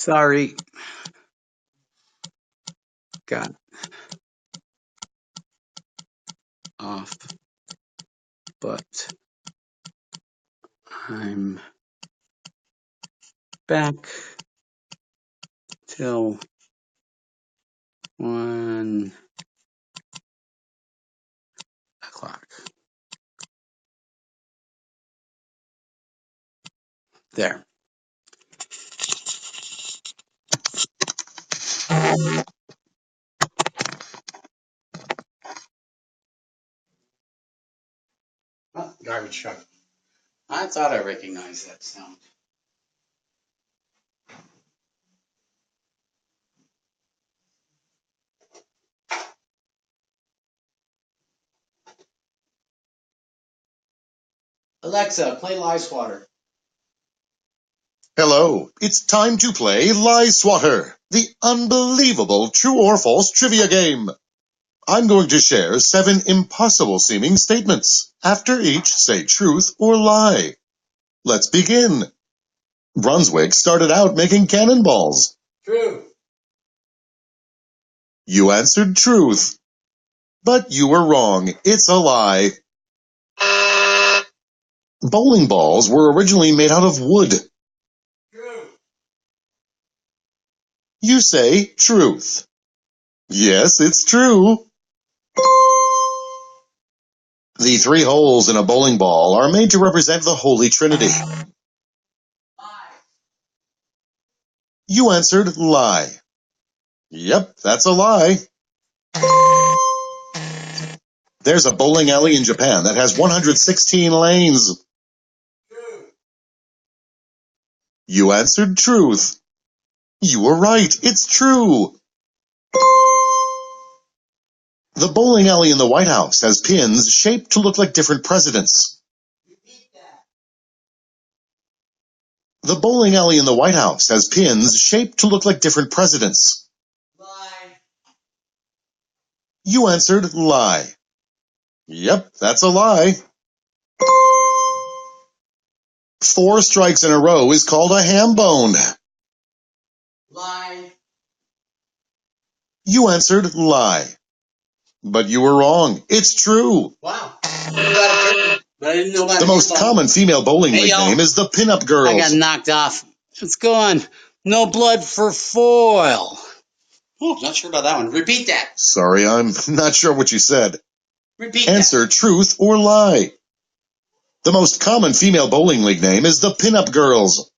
Sorry. Got off, but I'm back till 1 o'clock. There. Oh, garbage truck. I thought I recognized that sound. Alexa, play Live Swatter. Hello, it's time to play Lie Swatter, the unbelievable true or false trivia game. I'm going to share 7 impossible-seeming statements. After each, say truth or lie. Let's begin. Brunswick started out making cannonballs. True. You answered truth. But you were wrong. It's a lie. Bowling balls were originally made out of wood. True. You say truth. Yes, it's true. The 3 holes in a bowling ball are made to represent the Holy Trinity. Lie. You answered lie. Yep, that's a lie. There's a bowling alley in Japan that has 116 lanes. True. You answered truth. You were right. It's true. The bowling alley in the White House has pins shaped to look like different presidents. Repeat that. The bowling alley in the White House has pins shaped to look like different presidents. Lie. You answered lie. Yep, that's a lie. 4 strikes in a row is called a ham bone. Lie. You answered lie. But you were wrong. It's true. Wow. But I didn't know about The most common female bowling league name is the Pinup Girls. I got knocked off. It's gone. No blood for foil. Oh, not sure about that one. Repeat that. Sorry, I'm not sure what you said. Repeat Answer truth or lie. The most common female bowling league name is the Pinup Girls.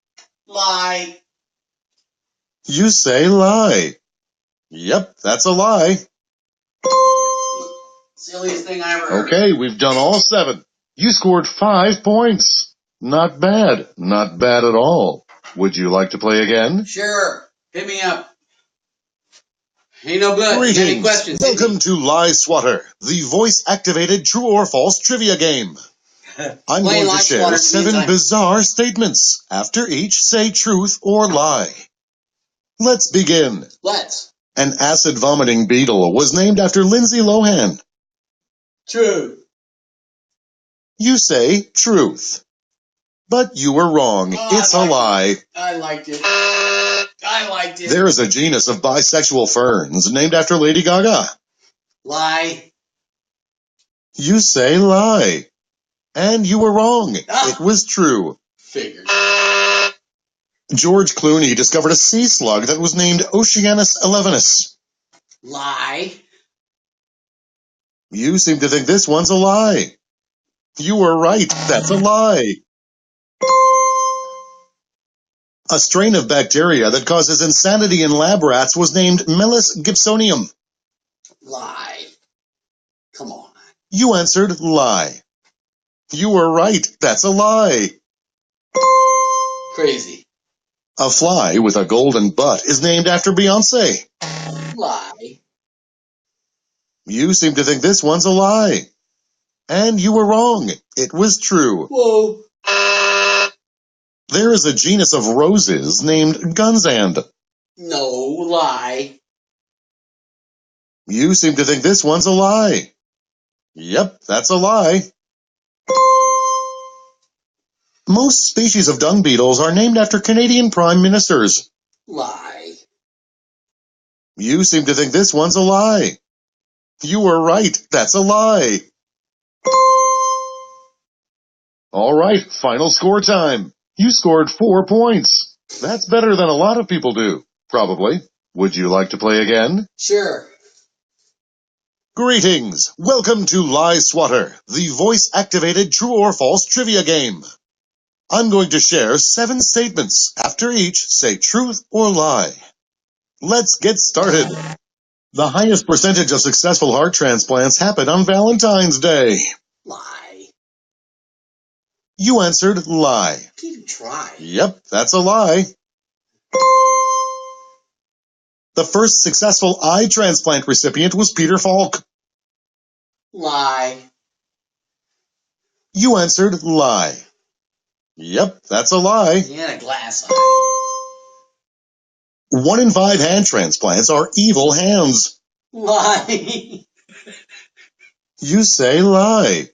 that. Lie. You say lie. Yep, that's a lie. Silliest thing I ever heard. Okay, we've done all 7. You scored 5 points. Not bad. Not bad at all. Would you like to play again? Sure. Hit me up. Ain't no good. Greetings. Any questions? Welcome to Lie Swatter, the voice-activated true or false trivia game. I'm going to share 7 bizarre statements. After each, say truth or lie. Let's begin. Let's. An acid-vomiting beetle was named after Lindsay Lohan. True. You say truth. But you were wrong. It's a lie. I liked it. I liked it. There is a genus of bisexual ferns named after Lady Gaga. Lie. You say lie. And you were wrong. It was true. Figures. George Clooney discovered a sea slug that was named Oceanus elevenus. Lie. You seem to think this one's a lie. You were right. That's a lie. A strain of bacteria that causes insanity in lab rats was named Melis gibsonium. Lie. Come on. You answered lie. You were right. That's a lie. Crazy. A fly with a golden butt is named after Beyonce. Lie. You seem to think this one's a lie. And you were wrong. It was true. Whoa. There is a genus of roses named Gunzand. No. Lie. You seem to think this one's a lie. Yep, that's a lie. Most species of dung beetles are named after Canadian prime ministers. Lie. You seem to think this one's a lie. You were right. That's a lie. All right, final score time. You scored 4 points. That's better than a lot of people do, probably. Would you like to play again? Sure. Greetings. Welcome to Lie Swatter, the voice-activated true or false trivia game. I'm going to share 7 statements. After each, say truth or lie. Let's get started. The highest percentage of successful heart transplants happen on Valentine's Day. Lie. You answered lie. Peter, try. Yep, that's a lie. The first successful eye transplant recipient was Peter Falk. Lie. You answered lie. Yep, that's a lie. He had a glass eye. 1 in 5 hand transplants are evil hands. Lie. You say lie.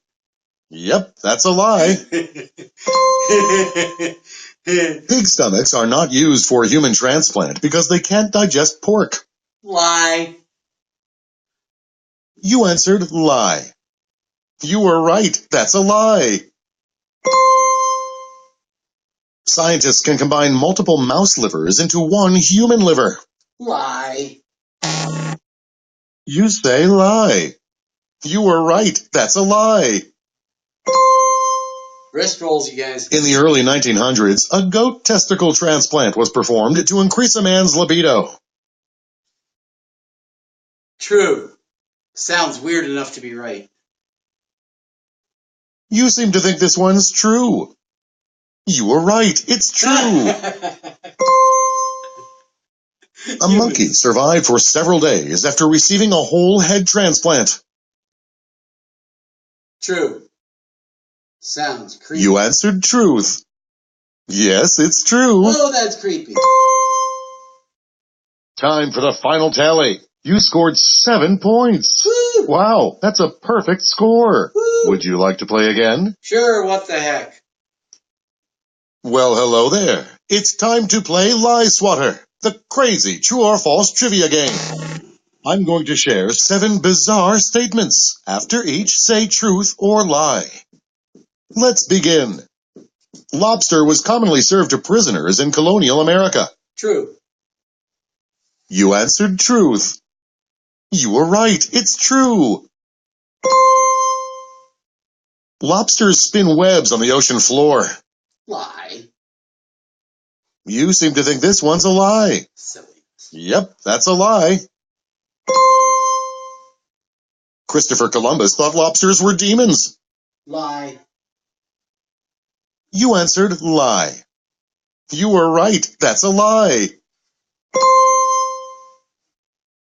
Yep, that's a lie. Pig stomachs are not used for human transplant because they can't digest pork. Lie. You answered lie. You were right. That's a lie. Scientists can combine multiple mouse livers into one human liver. Lie. You say lie. You were right. That's a lie. Wrist rolls, you guys. In the early 1900s, a goat testicle transplant was performed to increase a man's libido. True. Sounds weird enough to be right. You seem to think this one's true. You were right. It's true. A monkey survived for several days after receiving a whole head transplant. True. Sounds creepy. You answered truth. Yes, it's true. Oh, that's creepy. Time for the final tally. You scored 7 points. Woo! Wow, that's a perfect score. Woo! Would you like to play again? Sure, what the heck. Well, hello there. It's time to play Lie Swatter, the crazy true or false trivia game. I'm going to share 7 bizarre statements. After each, say truth or lie. Let's begin. Lobster was commonly served to prisoners in colonial America. True. You answered truth. You were right. It's true. Lobsters spin webs on the ocean floor. Lie. You seem to think this one's a lie. Silly. Yep, that's a lie. Christopher Columbus thought lobsters were demons. Lie. You answered lie. You were right. That's a lie.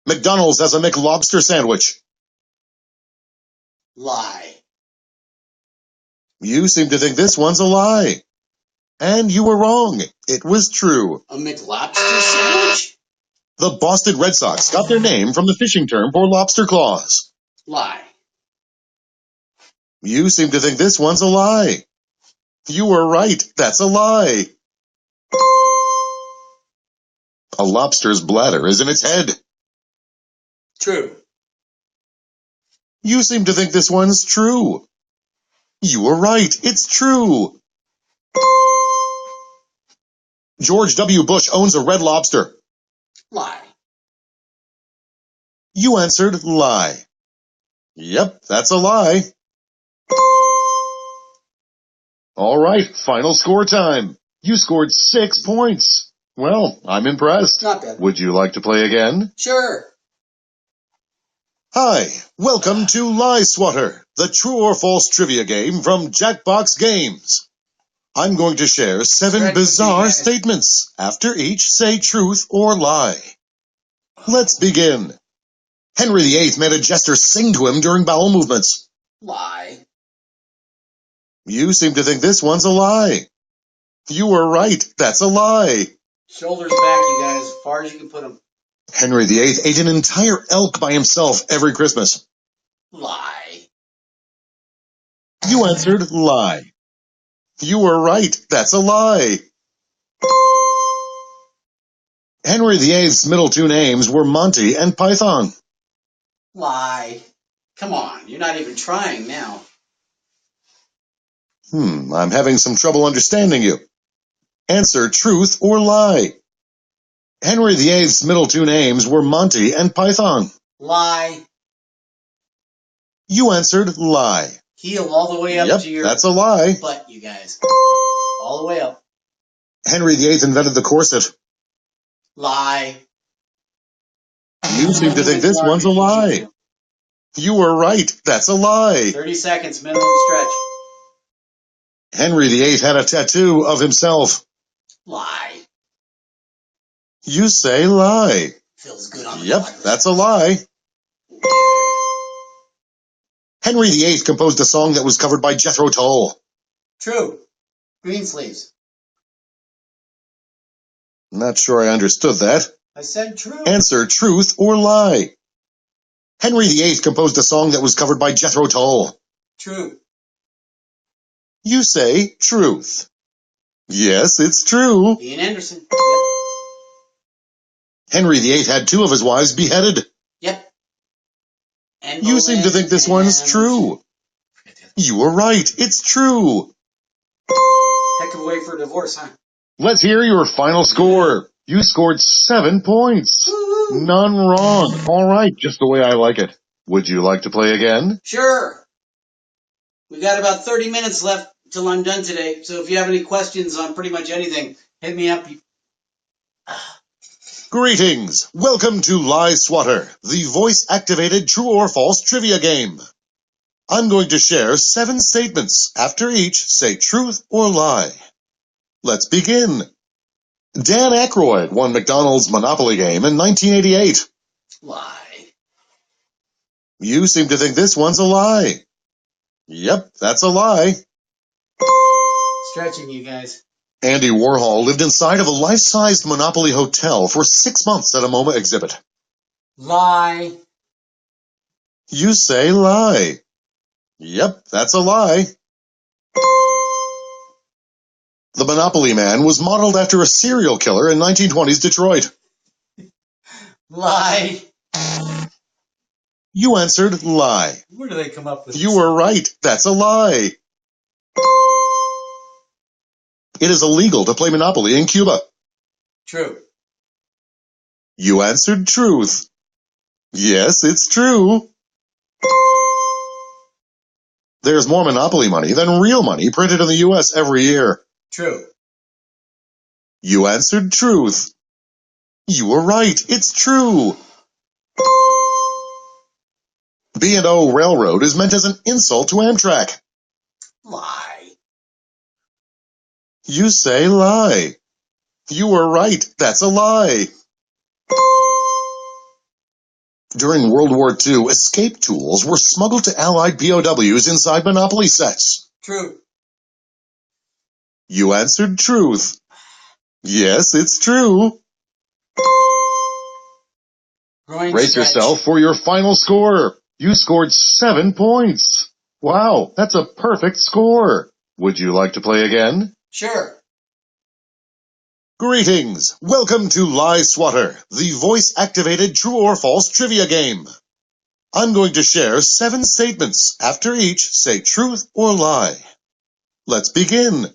McDonald's has a McLobster sandwich. Lie. You seem to think this one's a lie. And you were wrong. It was true. A McLobster sandwich? The Boston Red Sox got their name from the fishing term for lobster claws. Lie. You seem to think this one's a lie. You were right. That's a lie. A lobster's bladder is in its head. True. You seem to think this one's true. You were right. It's true. George W. Bush owns a Red Lobster. Lie. You answered lie. Yep, that's a lie. All right, final score time. You scored 6 points. Well, I'm impressed. Not bad. Would you like to play again? Sure. Hi, welcome to Lie Swatter, the true or false trivia game from Jackbox Games. I'm going to share 7 bizarre statements. After each, say truth or lie. Let's begin. Henry VIII made a jester sing to him during bowel movements. Lie. You seem to think this one's a lie. You were right. That's a lie. Shoulders back, you guys, as far as you can put them. Henry VIII ate an entire elk by himself every Christmas. Lie. You answered lie. You were right. That's a lie. Henry VIII's middle two names were Monty and Python. Lie. Come on, you're not even trying now. I'm having some trouble understanding you. Answer truth or lie. Henry VIII's middle two names were Monty and Python. Lie. You answered lie. Heel all the way up to your that's a lie. butt, you guys. All the way up. Henry VIII invented the corset. Lie. You seem to think this one's a lie. You were right. That's a lie. 30 seconds, minimum stretch. Henry VIII had a tattoo of himself. Lie. You say lie. Feels good on the that's a lie. Henry VIII composed a song that was covered by Jethro Tull. True. Greensleeves. Not sure I understood that. I said true. Answer truth or lie. Henry VIII composed a song that was covered by Jethro Tull. True. You say truth. Yes, it's true. Ian Anderson. Yep. Henry VIII had two of his wives beheaded. Yep. And you seem to think this one's true. You were right. It's true. Heck of a way for a divorce, huh? Let's hear your final score. You scored 7 points. Woo-hoo. None wrong. All right, just the way I like it. Would you like to play again? Sure. We got about 30 minutes left till I'm done today, so if you have any questions on pretty much anything, hit me up. Greetings. Welcome to Lie Swatter, the voice-activated true or false trivia game. I'm going to share 7 statements. After each, say truth or lie. Let's begin. Dan Aykroyd won McDonald's Monopoly game in 1988. Lie. You seem to think this one's a lie. Yep, that's a lie. Stretching, you guys. Andy Warhol lived inside of a life-sized Monopoly hotel for 6 months at a MoMA exhibit. Lie. You say lie. Yep, that's a lie. The Monopoly Man was modeled after a serial killer in 1920s Detroit. Lie. You answered lie. Where do they come up with You this? were right. That's a lie. It is illegal to play Monopoly in Cuba. True. You answered truth. Yes, it's true. There's more Monopoly money than real money printed in the U.S. every year. True. You answered truth. You were right. It's true. B&O Railroad is meant as an insult to Amtrak. Lie. You say lie. You were right. That's a lie. During World War II, escape tools were smuggled to Allied POWs inside Monopoly sets. True. You answered truth. Yes, it's true. Brace yourself for your final score. You scored 7 points. Wow, that's a perfect score. Would you like to play again? Sure. Greetings. Welcome to Lie Swatter, the voice-activated true or false trivia game. I'm going to share 7 statements. After each, say truth or lie. Let's begin.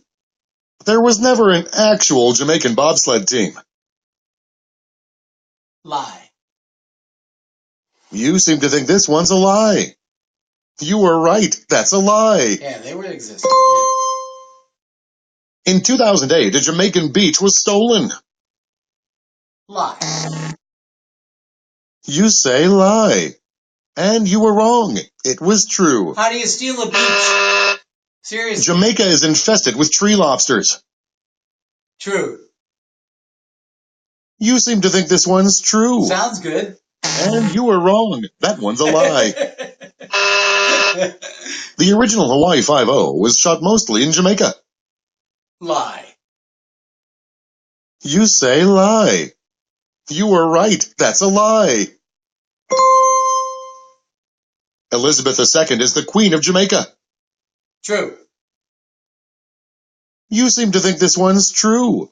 There was never an actual Jamaican bobsled team. Lie. You seem to think this one's a lie. You were right. That's a lie. Yeah, they were existing. In 2008, a Jamaican beach was stolen. Lie. You say lie. And you were wrong. It was true. How do you steal a beach? Seriously. Jamaica is infested with tree lobsters. True. You seem to think this one's true. Sounds good. And you were wrong. That one's a lie. The original Hawaii Five-0 was shot mostly in Jamaica. Lie. You say lie. You were right. That's a lie. Elizabeth II is the Queen of Jamaica. True. You seem to think this one's true.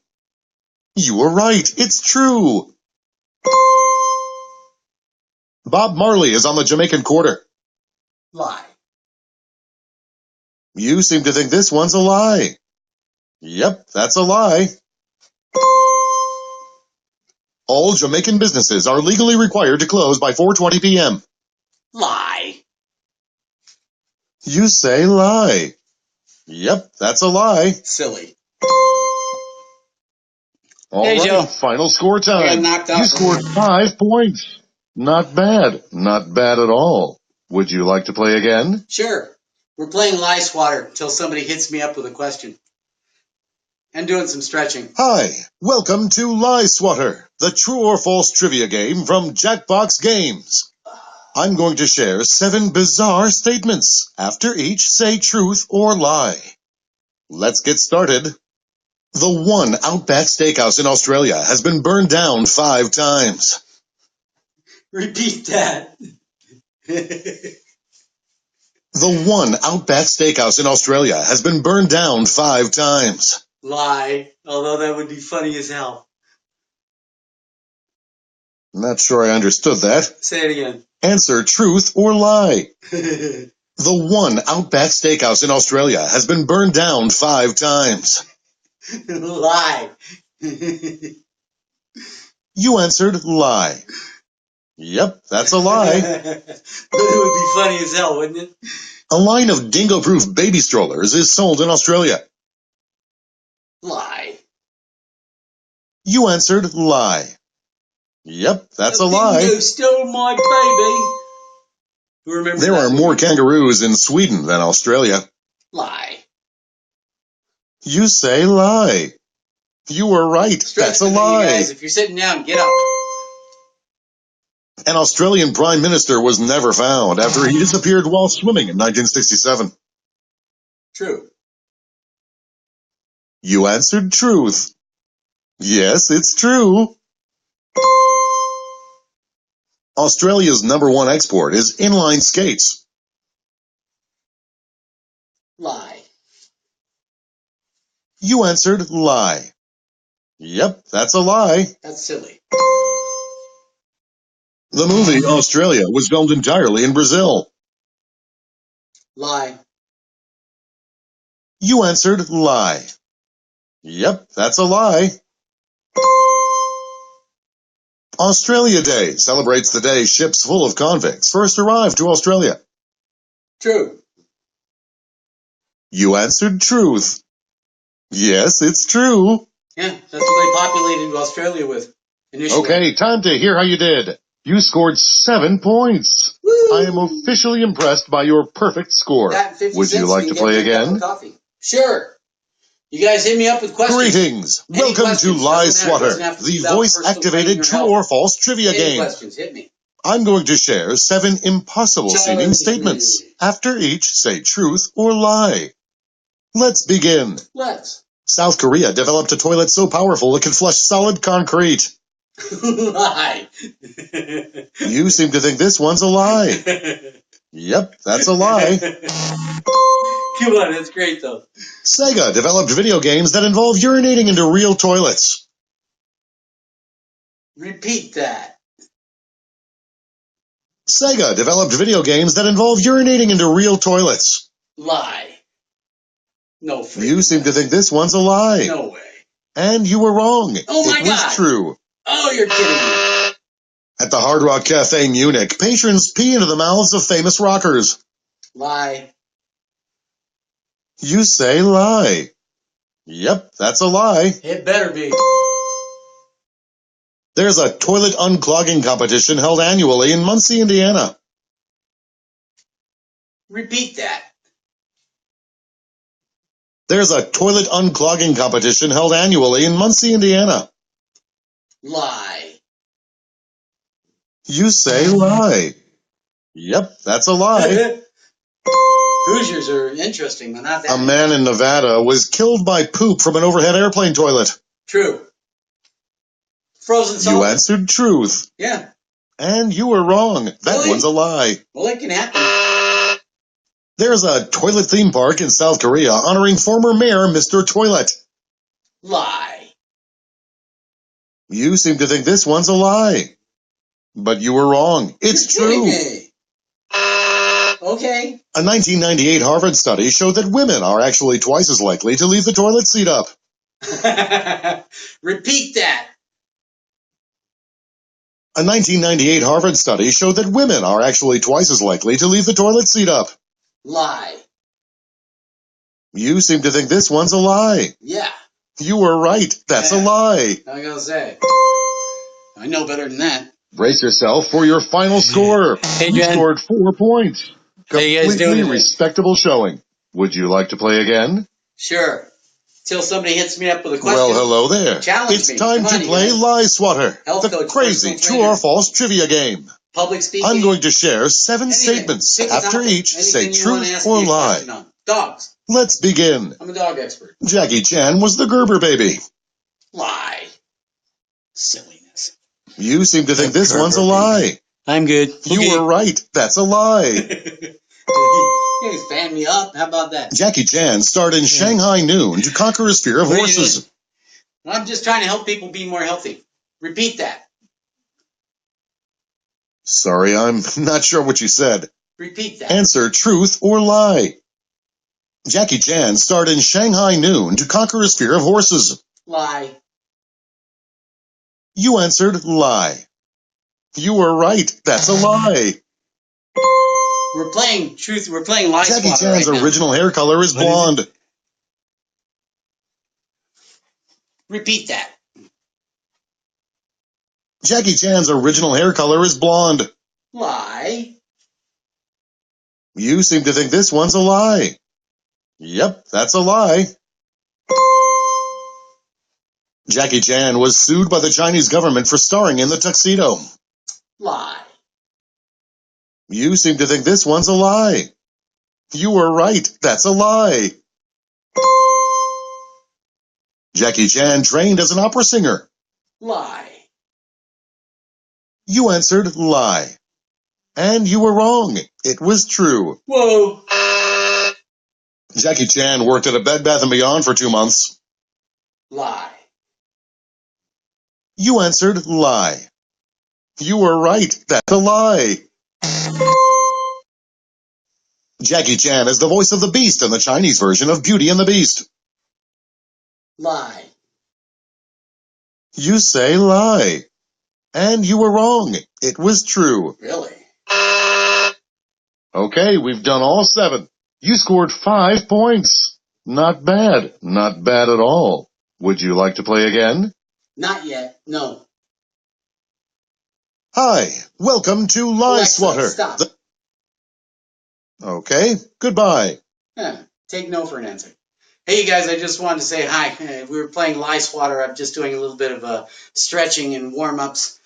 You were right. It's true. Bob Marley is on the Jamaican Quarter. Lie. You seem to think this one's a lie. Yep, that's a lie. All Jamaican businesses are legally required to close by 4:20 p.m. Lie. You say lie. Yep, that's a lie. Silly. All Hey, right, Joe. final score I got time. knocked out. You scored 5 points. Not bad. Not bad at all. Would you like to play again? Sure. We're playing Lie Swatter until somebody hits me up with a question. And doing some stretching. Hi, welcome to Lie Swatter, the true or false trivia game from Jackbox Games. I'm going to share 7 bizarre statements. After each, say truth or lie. Let's get started. The one Outback Steakhouse in Australia has been burned down 5 times. Repeat that. The one Outback Steakhouse in Australia has been burned down 5 times. Lie. Although that would be funny as hell. Not sure I understood that. Say it again. Answer truth or lie. The one Outback Steakhouse in Australia has been burned down 5 times. Lie. You answered lie. Yep, that's a lie. It would be funny as hell, wouldn't it? A line of dingo-proof baby strollers is sold in Australia. Lie. You answered lie. Yep, that's a lie. Dingo stole my baby. Who remembers There that are movie? more kangaroos in Sweden than Australia. Lie. You say lie. You were right. Stretch That's a with me, you lie. guys. If you're sitting down, get up. An Australian Prime Minister was never found after he disappeared while swimming in 1967. True. You answered truth. Yes, it's true. Australia's #1 export is inline skates. Lie. You answered lie. Yep, that's a lie. That's silly. The movie Australia was filmed entirely in Brazil. Lie. You answered lie. Yep, that's a lie. Australia Day celebrates the day ships full of convicts first arrived to Australia. True. You answered truth. Yes, it's true. Yeah, that's what they populated Australia with initially. Okay, time to hear how you did. You scored 7 points. Woo! I am officially impressed by your perfect score. That 50 Would you cents like can to get play me a cup of again? coffee. Sure. You guys hit me up with questions. Greetings. Any Welcome questions? to Lie Doesn't matter. Swatter, Doesn't have to be the about voice-activated personal true training or false trivia Any game. questions? Hit me. I'm going to share 7 impossible-seeming Challenge statements. me. After each, say truth or lie. Let's begin. Let's. South Korea developed a toilet so powerful it can flush solid concrete. Lie. You seem to think this one's a lie. Yep, that's a lie. Come on, that's great though. Sega developed video games that involve urinating into real toilets. Repeat that. Sega developed video games that involve urinating into real toilets. Lie. No freaking You seem to think this one's a lie. No way. And you were wrong. Oh my It was God. true. Oh, you're kidding me. At the Hard Rock Cafe Munich, patrons pee into the mouths of famous rockers. Lie. You say lie. Yep, that's a lie. It better be. There's a toilet unclogging competition held annually in Muncie, Indiana. Repeat that. There's a toilet unclogging competition held annually in Muncie, Indiana. Lie. You say lie. Yep, that's a lie. Hoosiers are interesting, but not that. A man in Nevada was killed by poop from an overhead airplane toilet. True. Frozen salt. You answered truth. Yeah. And you were wrong. That Really? one's a lie. Well, it can happen. There's a toilet theme park in South Korea honoring former mayor Mr. Toilet. Lie. You seem to think this one's a lie. But you were wrong. It's true. Okay. A 1998 Harvard study showed that women are actually twice as likely to leave the toilet seat up. Repeat that. A 1998 Harvard study showed that women are actually twice as likely to leave the toilet seat up. Lie. You seem to think this one's a lie. Yeah. You were right. That's a lie. I gotta say. I know better than that. Brace yourself for your final score. Hey, You Jen. scored 4 points. How you guys doing Completely today? respectable showing. Would you like to play again? Sure. Till somebody hits me up with a question. Well, hello there. Challenge It's me. time Come on, to you play guys. Lie Swatter, Health the coach, crazy personal true trainer. or false trivia game. Public speaking. I'm going to share 7 Anything. statements. Pick a After topic. each, say Anything you want to truth ask or me a lie. question on. Dogs. Let's begin. I'm a dog expert. Jackie Chan was the Gerber baby. Lie. Silliness. You seem to think this one's a lie. I'm good. You were right. That's a lie. You guys fan me up. How about that? Jackie Chan starred in Shanghai Noon to conquer his fear of What are you horses. doing? I'm just trying to help people be more healthy. Repeat that. Sorry, I'm not sure what you said. Repeat that. Answer truth or lie. Jackie Chan starred in Shanghai Noon to conquer his fear of horses. Lie. You answered lie. You were right. That's a lie. We're playing truth. We're playing lie Jackie swatter Chan's right now. original hair color is blonde. Repeat that. Jackie Chan's original hair color is blonde. Lie. You seem to think this one's a lie. Yep, that's a lie. Jackie Chan was sued by the Chinese government for starring in the tuxedo. Lie. You seem to think this one's a lie. You were right. That's a lie. Jackie Chan trained as an opera singer. Lie. You answered lie. And you were wrong. It was true. Whoa. Jackie Chan worked at a Bed Bath & Beyond for 2 months. Lie. You answered lie. You were right. That's a lie. Jackie Chan is the voice of the Beast in the Chinese version of Beauty and the Beast. Lie. You say lie. And you were wrong. It was true. Really? Okay, we've done all 7. You scored 5 points. Not bad. Not bad at all. Would you like to play again? Not yet. No. Hi, welcome to Lie Alexa, Swatter. stop. Okay, goodbye. Take no for an answer. Hey, you guys, I just wanted to say hi. We were playing Lie Swatter. I'm just doing a little bit of stretching and warm-ups,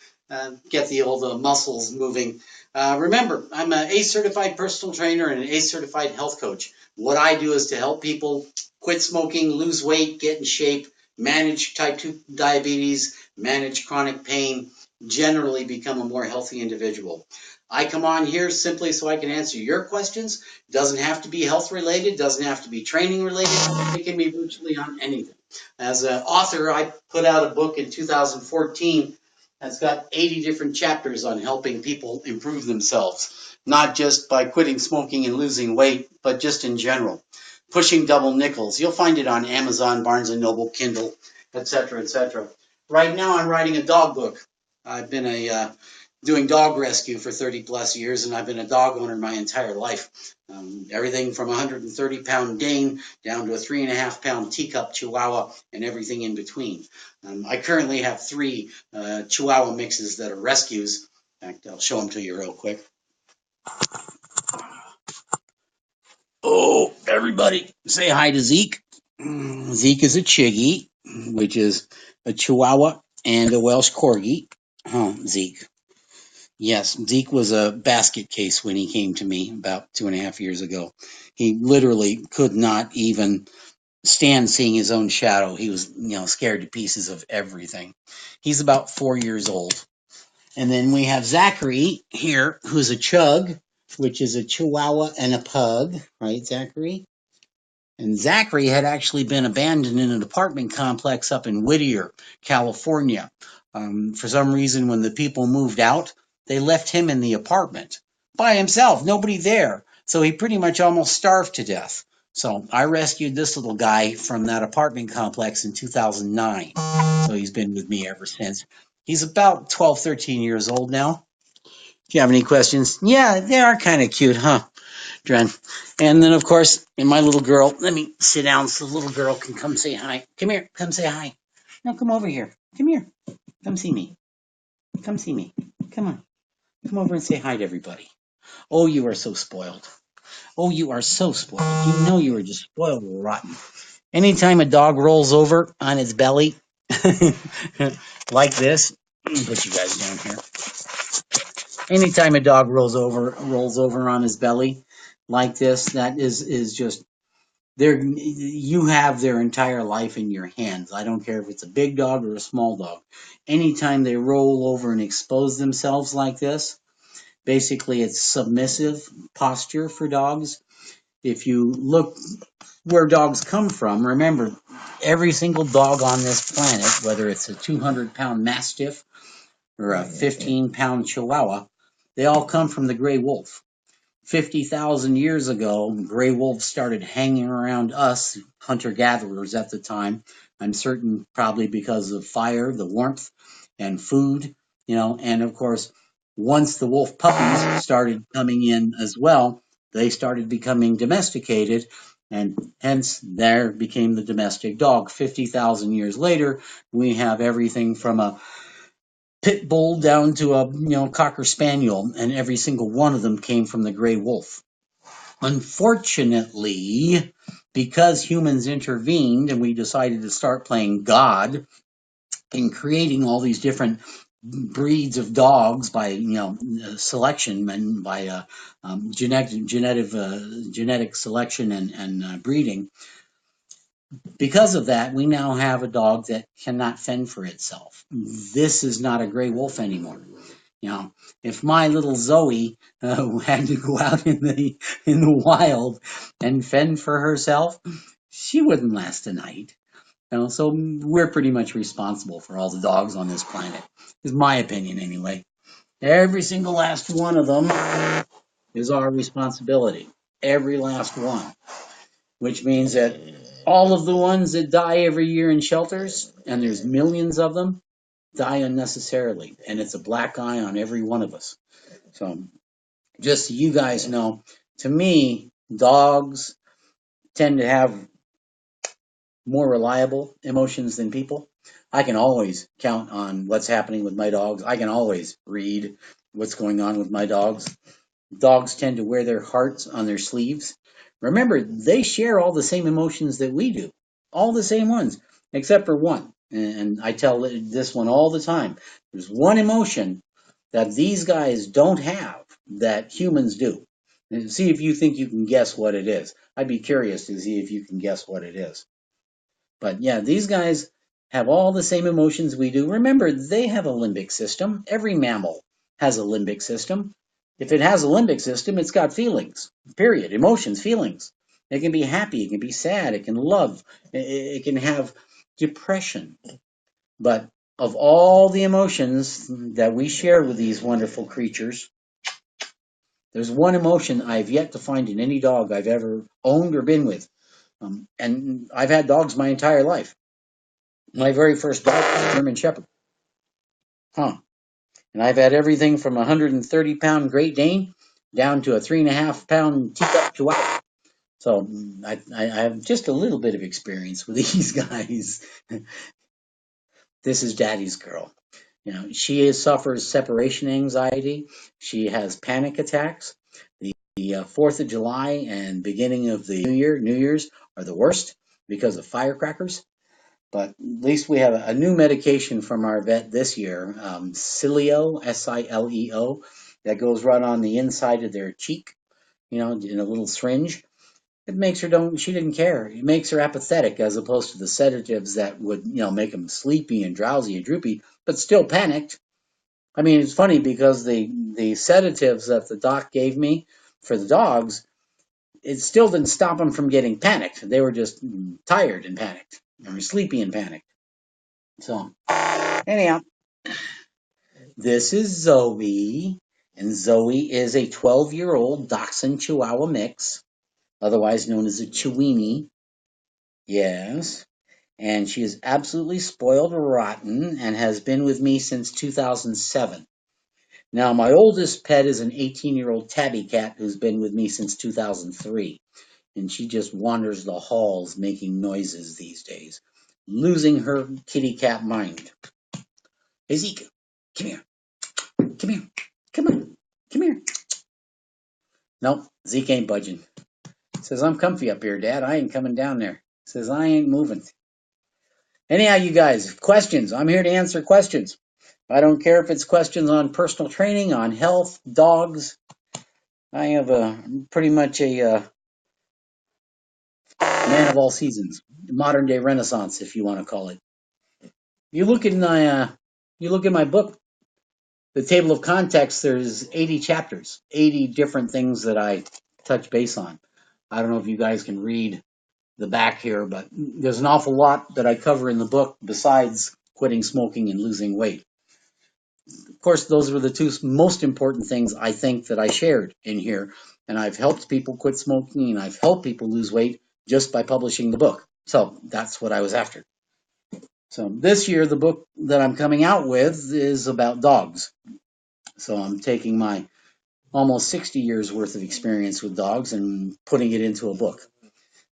get the old muscles moving. Remember, I'm an ACE certified personal trainer and an ACE certified health coach. What I do is to help people quit smoking, lose weight, get in shape, manage type 2 diabetes, manage chronic pain, generally become a more healthy individual. I come on here simply so I can answer your questions. Doesn't have to be health related, doesn't have to be training related. It can be virtually on anything. As an author, I put out a book in 2014 that's got 80 different chapters on helping people improve themselves, not just by quitting smoking and losing weight, but just in general. Pushing double nickels. You'll find it on Amazon, Barnes & Noble, Kindle, etc., etc. Right now, I'm writing a dog book. I've been doing dog rescue for 30 plus years, and I've been a dog owner my entire life. Everything from a 130-pound Dane down to a 3.5-pound teacup Chihuahua and everything in between. I currently have 3 Chihuahua mixes that are rescues. In fact, I'll show them to you real quick. Oh, everybody, say hi to Zeke. Zeke is a Chiggy, which is a Chihuahua and a Welsh Corgi. Zeke. Yes, Zeke was a basket case when he came to me about 2.5 years ago. He literally could not even stand seeing his own shadow. He was, scared to pieces of everything. He's about 4 years old. And then we have Zachary here, who's a Chug, which is a Chihuahua and a Pug, right, Zachary? And Zachary had actually been abandoned in an apartment complex up in Whittier, California. For some reason, when the people moved out, they left him in the apartment by himself, nobody there. So he pretty much almost starved to death. So I rescued this little guy from that apartment complex in 2009. So he's been with me ever since. He's about 12, 13 years old now. Do you have any questions? Yeah, they are kind of cute, huh, Dren? And then, of course, and my little girl, let me sit down so the little girl can come say hi. Come here, come say hi. No, come over here. Come here. Come see me. Come see me. Come on. Come over and say hi to everybody. Oh, you are so spoiled. Oh, you are so spoiled. You know you are just spoiled rotten. Anytime a dog rolls over on its belly, like this, let me put you guys down here. Anytime a dog rolls over on his belly, like this, that is just there. You have their entire life in your hands. I don't care if it's a big dog or a small dog. Anytime they roll over and expose themselves like this, basically it's submissive posture for dogs. If you look where dogs come from, remember every single dog on this planet, whether it's a 200-pound Mastiff or a 15-pound Chihuahua, they all come from the gray wolf. 50,000 years ago, gray wolves started hanging around us, hunter-gatherers at the time. I'm certain probably because of fire, the warmth, and food, and of course, once the wolf puppies started coming in as well, they started becoming domesticated, and hence there became the domestic dog. 50,000 years later, we have everything from a pit bull down to a cocker spaniel, and every single one of them came from the gray wolf. Unfortunately, because humans intervened and we decided to start playing God in creating all these different breeds of dogs by selection and by genetic selection and breeding. Because of that, we now have a dog that cannot fend for itself. This is not a gray wolf anymore. If my little Zoe had to go out in the wild and fend for herself, she wouldn't last a night. So we're pretty much responsible for all the dogs on this planet. Is my opinion anyway. Every single last one of them is our responsibility. Every last one. Which means that all of the ones that die every year in shelters, and there's millions of them, die unnecessarily. And it's a black eye on every one of us. So just so you guys know, to me, dogs tend to have more reliable emotions than people. I can always count on what's happening with my dogs. I can always read what's going on with my dogs. Dogs tend to wear their hearts on their sleeves. Remember, they share all the same emotions that we do, all the same ones, except for one. And I tell this one all the time. There's one emotion that these guys don't have that humans do. And see if you think you can guess what it is. I'd be curious to see if you can guess what it is. But yeah, these guys have all the same emotions we do. Remember, they have a limbic system. Every mammal has a limbic system. If it has a limbic system, it's got feelings, period. Emotions, feelings. It can be happy, it can be sad, it can love, it can have depression. But of all the emotions that we share with these wonderful creatures, there's one emotion I've yet to find in any dog I've ever owned or been with. And I've had dogs my entire life. My very first dog was a German Shepherd. And I've had everything from a 130-pound Great Dane down to a 3.5-pound teacup Chihuahua. So I have just a little bit of experience with these guys. This is Daddy's girl. She suffers separation anxiety. She has panic attacks. The 4th of July and beginning of the New Year's are the worst because of firecrackers. But at least we have a new medication from our vet this year, Sileo, Sileo, that goes right on the inside of their cheek, in a little syringe. It makes her she didn't care. It makes her apathetic as opposed to the sedatives that would, make them sleepy and drowsy and droopy, but still panicked. I mean, it's funny because the sedatives that the doc gave me for the dogs, it still didn't stop them from getting panicked. They were just tired and panicked, or sleepy and panicked. So, anyhow, This is Zoe, and Zoe is a 12-year-old Dachshund Chihuahua mix, otherwise known as a Chiweenie. Yes. And she is absolutely spoiled rotten and has been with me since 2007. Now, my oldest pet is an 18-year-old tabby cat who's been with me since 2003. And she just wanders the halls making noises these days, losing her kitty cat mind. Hey, Zeke, come here, come here, come on, come here. Nope, Zeke ain't budging. Says, I'm comfy up here, Dad. I ain't coming down there. Says, I ain't moving. Anyhow, you guys, questions. I'm here to answer questions. I don't care if it's questions on personal training, on health, dogs. I have pretty much a man of all seasons, modern day renaissance, if you want to call it. You look in my book, the table of context. There's 80 chapters, 80 different things that I touch base on. I don't know if you guys can read the back here, but there's an awful lot that I cover in the book besides quitting smoking and losing weight. Of course, those were the two most important things I think that I shared in here. And I've helped people quit smoking and I've helped people lose weight just by publishing the book. So that's what I was after. So this year, the book that I'm coming out with is about dogs. So I'm taking my almost 60 years worth of experience with dogs and putting it into a book.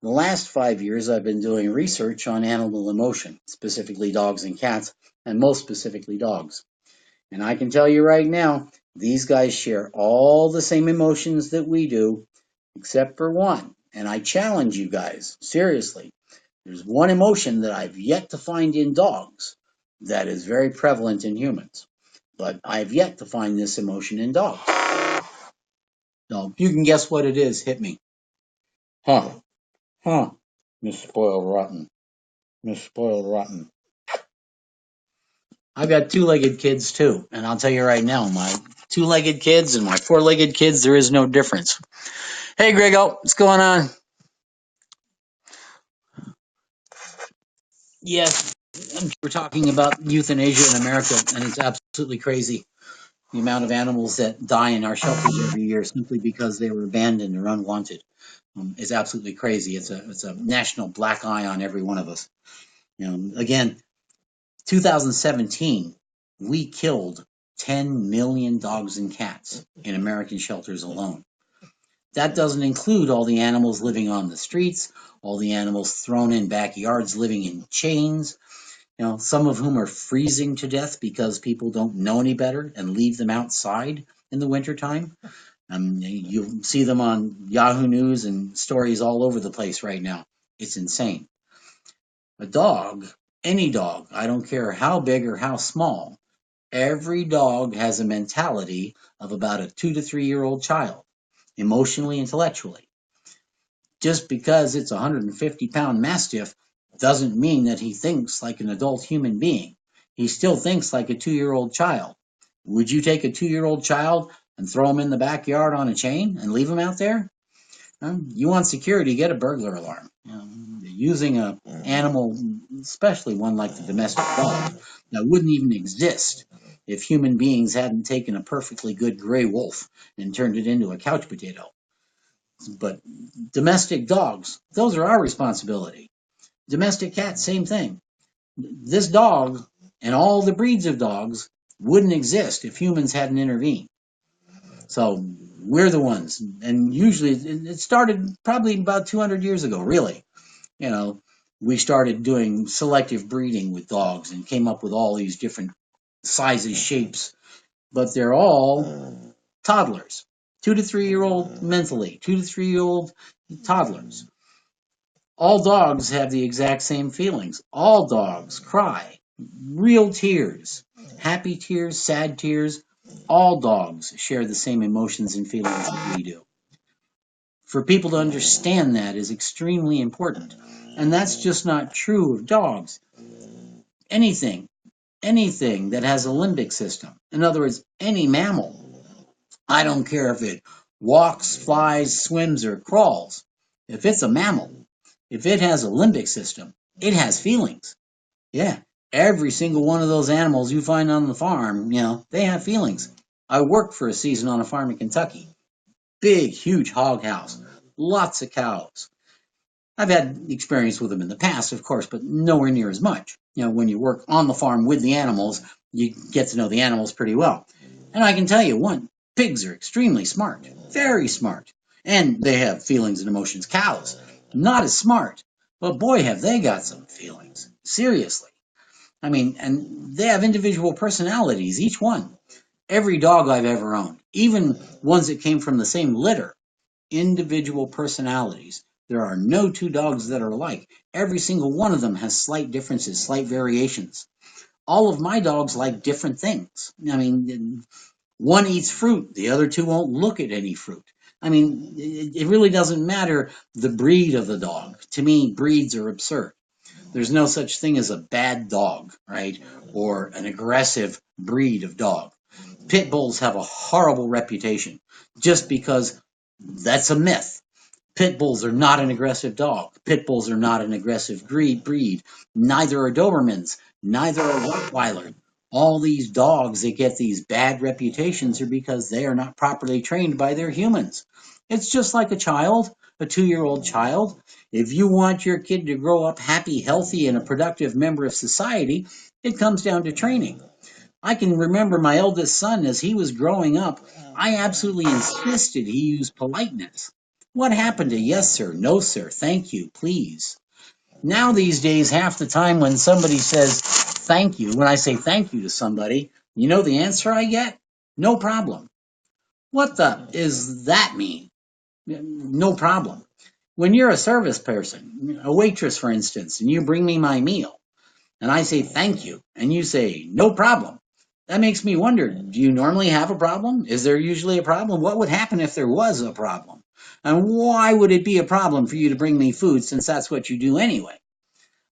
The last 5 years, I've been doing research on animal emotion, specifically dogs and cats, and most specifically dogs. And I can tell you right now, these guys share all the same emotions that we do, except for one. And I challenge you guys, seriously. There's one emotion that I've yet to find in dogs that is very prevalent in humans. But I've yet to find this emotion in dogs. So if you can guess what it is, hit me. Huh. Huh. Miss Spoiled Rotten. Miss Spoiled Rotten. I've got two-legged kids too, and I'll tell you right now, my two-legged kids and my four-legged kids, there is no difference. Hey, Grego, what's going on? Yes, we're talking about euthanasia in America, and it's absolutely crazy. The amount of animals that die in our shelters every year simply because they were abandoned or unwanted is absolutely crazy. It's a national black eye on every one of us. Again, 2017, we killed 10 million dogs and cats in American shelters alone. That doesn't include all the animals living on the streets, all the animals thrown in backyards living in chains, some of whom are freezing to death because people don't know any better and leave them outside in the wintertime. You see them on Yahoo News and stories all over the place right now. It's insane. A dog, any dog, I don't care how big or how small, every dog has a mentality of about a 2 to 3 year old child, emotionally, intellectually. Just because it's a 150-pound mastiff doesn't mean that he thinks like an adult human being. He still thinks like a 2-year-old child. Would you take a 2-year-old child and throw him in the backyard on a chain and leave him out there? You want security, get a burglar alarm. Using an animal, especially one like the domestic dog, that wouldn't even exist if human beings hadn't taken a perfectly good gray wolf and turned it into a couch potato. But domestic dogs, those are our responsibility. Domestic cats, same thing. This dog and all the breeds of dogs wouldn't exist if humans hadn't intervened. So we're the ones. And usually it started probably about 200 years ago, really. We started doing selective breeding with dogs and came up with all these different sizes, shapes, but they're all toddlers. 2 to 3 year old mentally, 2 to 3 year old toddlers. All dogs have the exact same feelings. All dogs cry. Real tears. Happy tears, sad tears. All dogs share the same emotions and feelings that we do. For people to understand that is extremely important. And that's just not true of dogs. Anything that has a limbic system, in other words, any mammal, I don't care if it walks, flies, swims, or crawls. If it's a mammal, if it has a limbic system, it has feelings. Yeah, Every single one of those animals you find on the farm, they have feelings. I worked for a season on a farm in Kentucky. Big, huge hog house. Lots of cows. I've had experience with them in the past, of course, but nowhere near as much. When you work on the farm with the animals, you get to know the animals pretty well. And I can tell you, pigs are extremely smart, very smart. And they have feelings and emotions. Cows, not as smart, but boy, have they got some feelings. Seriously. I mean, and they have individual personalities, each one. Every dog I've ever owned, even ones that came from the same litter, individual personalities. There are no two dogs that are alike. Every single one of them has slight differences, slight variations. All of my dogs like different things. I mean, one eats fruit, the other two won't look at any fruit. I mean, it really doesn't matter the breed of the dog. To me, breeds are absurd. There's no such thing as a bad dog, right? Or an aggressive breed of dog. Pit bulls have a horrible reputation just because that's a myth. Pit bulls are not an aggressive dog. Pit bulls are not an aggressive breed. Neither are Dobermans. Neither are Rottweilers. All these dogs that get these bad reputations are because they are not properly trained by their humans. It's just like a child, a 2-year-old child. If you want your kid to grow up happy, healthy, and a productive member of society, it comes down to training. I can remember my eldest son as he was growing up. I absolutely insisted he use politeness. What happened to yes, sir, no, sir, thank you, please? Now, these days, half the time when somebody says thank you, when I say thank you to somebody, you know the answer I get? No problem. What the is that mean? No problem. When you're a service person, a waitress, for instance, and you bring me my meal, and I say thank you, and you say no problem, that makes me wonder, do you normally have a problem? Is there usually a problem? What would happen if there was a problem? And why would it be a problem for you to bring me food since that's what you do anyway?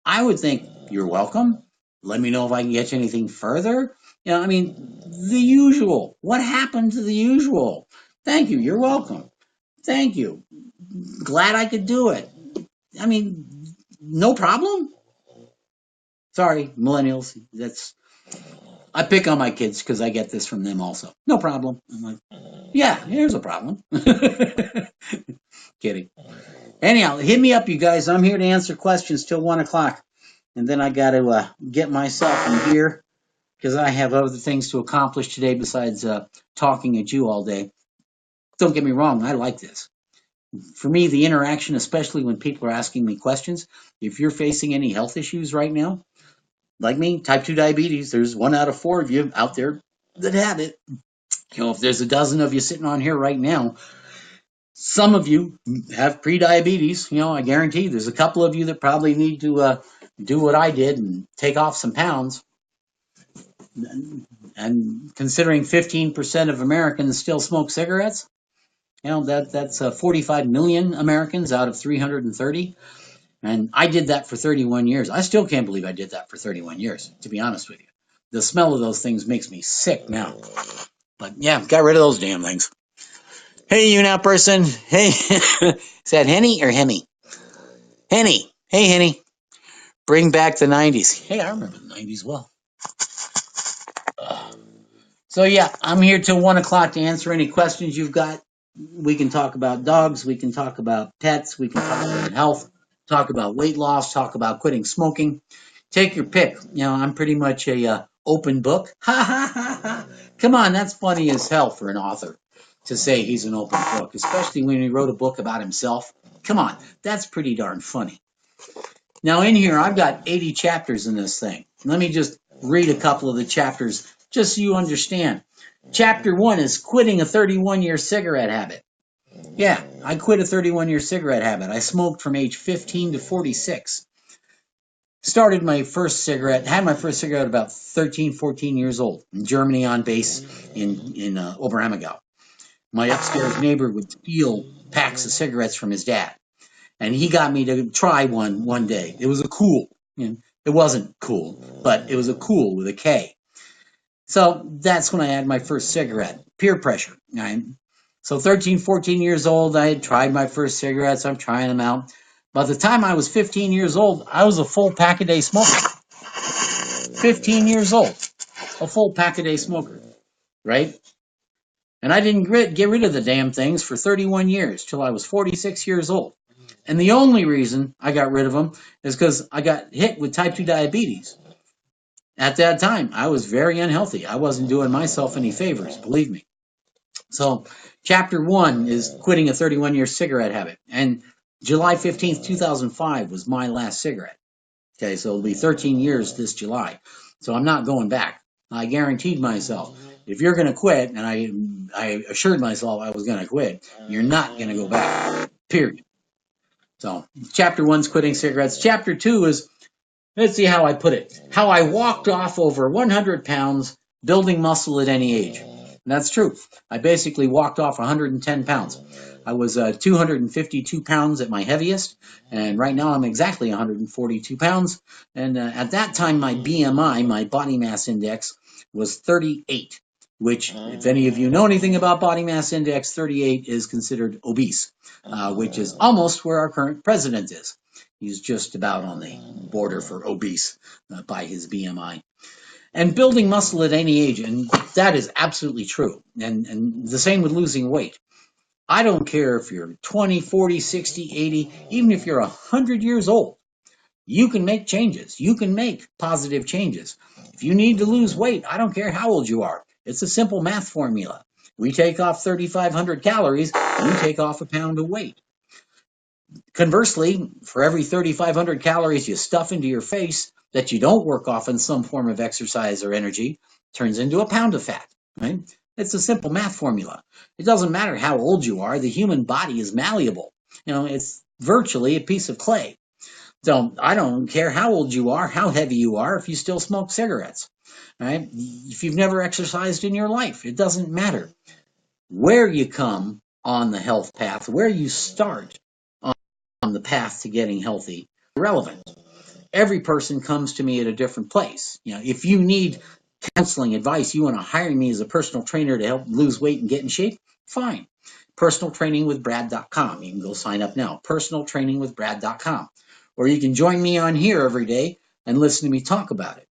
I would think, you're welcome. Let me know if I can get you anything further. I mean, the usual. What happened to the usual? Thank you. You're welcome. Thank you. Glad I could do it. I mean, no problem. Sorry, millennials. I pick on my kids because I get this from them also. No problem. I'm like, yeah, here's a problem. Kidding. Anyhow, hit me up, you guys. I'm here to answer questions till 1 o'clock. And then I got to get myself in gear because I have other things to accomplish today besides talking at you all day. Don't get me wrong, I like this. For me, the interaction, especially when people are asking me questions, if you're facing any health issues right now, like me, type 2 diabetes, there's 1 out of 4 of you out there that have it. If there's a dozen of you sitting on here right now, some of you have pre-diabetes. I guarantee there's a couple of you that probably need to do what I did and take off some pounds. And considering 15% of Americans still smoke cigarettes, that's 45 million Americans out of 330. And I did that for 31 years. I still can't believe I did that for 31 years, to be honest with you. The smell of those things makes me sick now. But yeah, got rid of those damn things. Hey, YouNow person. Hey, is that Henny or Hemi? Henny. Hey, Henny. Bring back the 90s. Hey, I remember the 90s well. So yeah, I'm here till 1 o'clock to answer any questions you've got. We can talk about dogs. We can talk about pets. We can talk about health. Talk about weight loss. Talk about quitting smoking. Take your pick. I'm pretty much a open book. Ha ha ha ha. Come on, that's funny as hell for an author to say he's an open book, especially when he wrote a book about himself. Come on, that's pretty darn funny. Now in here, I've got 80 chapters in this thing. Let me just read a couple of the chapters just so you understand. Chapter 1 is quitting a 31-year cigarette habit. Yeah, I quit a 31-year cigarette habit. I smoked from age 15 to 46. Had my first cigarette about 13, 14 years old in Germany on base in Oberammergau. My upstairs neighbor would steal packs of cigarettes from his dad. And he got me to try one day. It was a cool. It wasn't cool, but it was a cool with a K. So that's when I had my first cigarette. Peer pressure. Right? So 13, 14 years old, I had tried my first cigarettes. I'm trying them out. By the time I was 15 years old, I was a full pack-a-day smoker. 15 years old, a full pack-a-day smoker, right? And I didn't get rid of the damn things for 31 years till I was 46 years old. And the only reason I got rid of them is because I got hit with type 2 diabetes. At that time, I was very unhealthy. I wasn't doing myself any favors, believe me. So, chapter 1 is quitting a 31-year cigarette habit. And July 15th, 2005 was my last cigarette. Okay, so it'll be 13 years this July. So I'm not going back. I guaranteed myself, if you're going to quit, and I assured myself I was going to quit, you're not going to go back, period. So chapter 1's quitting cigarettes. Chapter 2 is, let's see how I put it, how I walked off over 100 pounds building muscle at any age. And that's true. I basically walked off 110 pounds. I was 252 pounds at my heaviest, and right now I'm exactly 142 pounds. And at that time, my BMI, my body mass index, was 38, which, if any of you know anything about body mass index, 38 is considered obese, which is almost where our current president is. He's just about on the border for obese by his BMI. And building muscle at any age, and that is absolutely true. And the same with losing weight. I don't care if you're 20, 40, 60, 80, even if you're 100 years old, you can make changes. You can make positive changes. If you need to lose weight, I don't care how old you are. It's a simple math formula. We take off 3,500 calories, you take off a pound of weight. Conversely, for every 3,500 calories you stuff into your face that you don't work off in some form of exercise or energy, turns into a pound of fat, right? It's a simple math formula. It doesn't matter how old you are. The human body is malleable. It's virtually a piece of clay. So I don't care how old you are, how heavy you are, if you still smoke cigarettes, right? If you've never exercised in your life, it doesn't matter. Where you come on the health path, where you start on the path to getting healthy, irrelevant. Every person comes to me at a different place. If you need counseling advice, you want to hire me as a personal trainer to help lose weight and get in shape, fine. Personaltrainingwithbrad.com. You can go sign up now. Personaltrainingwithbrad.com. Or you can join me on here every day and listen to me talk about it.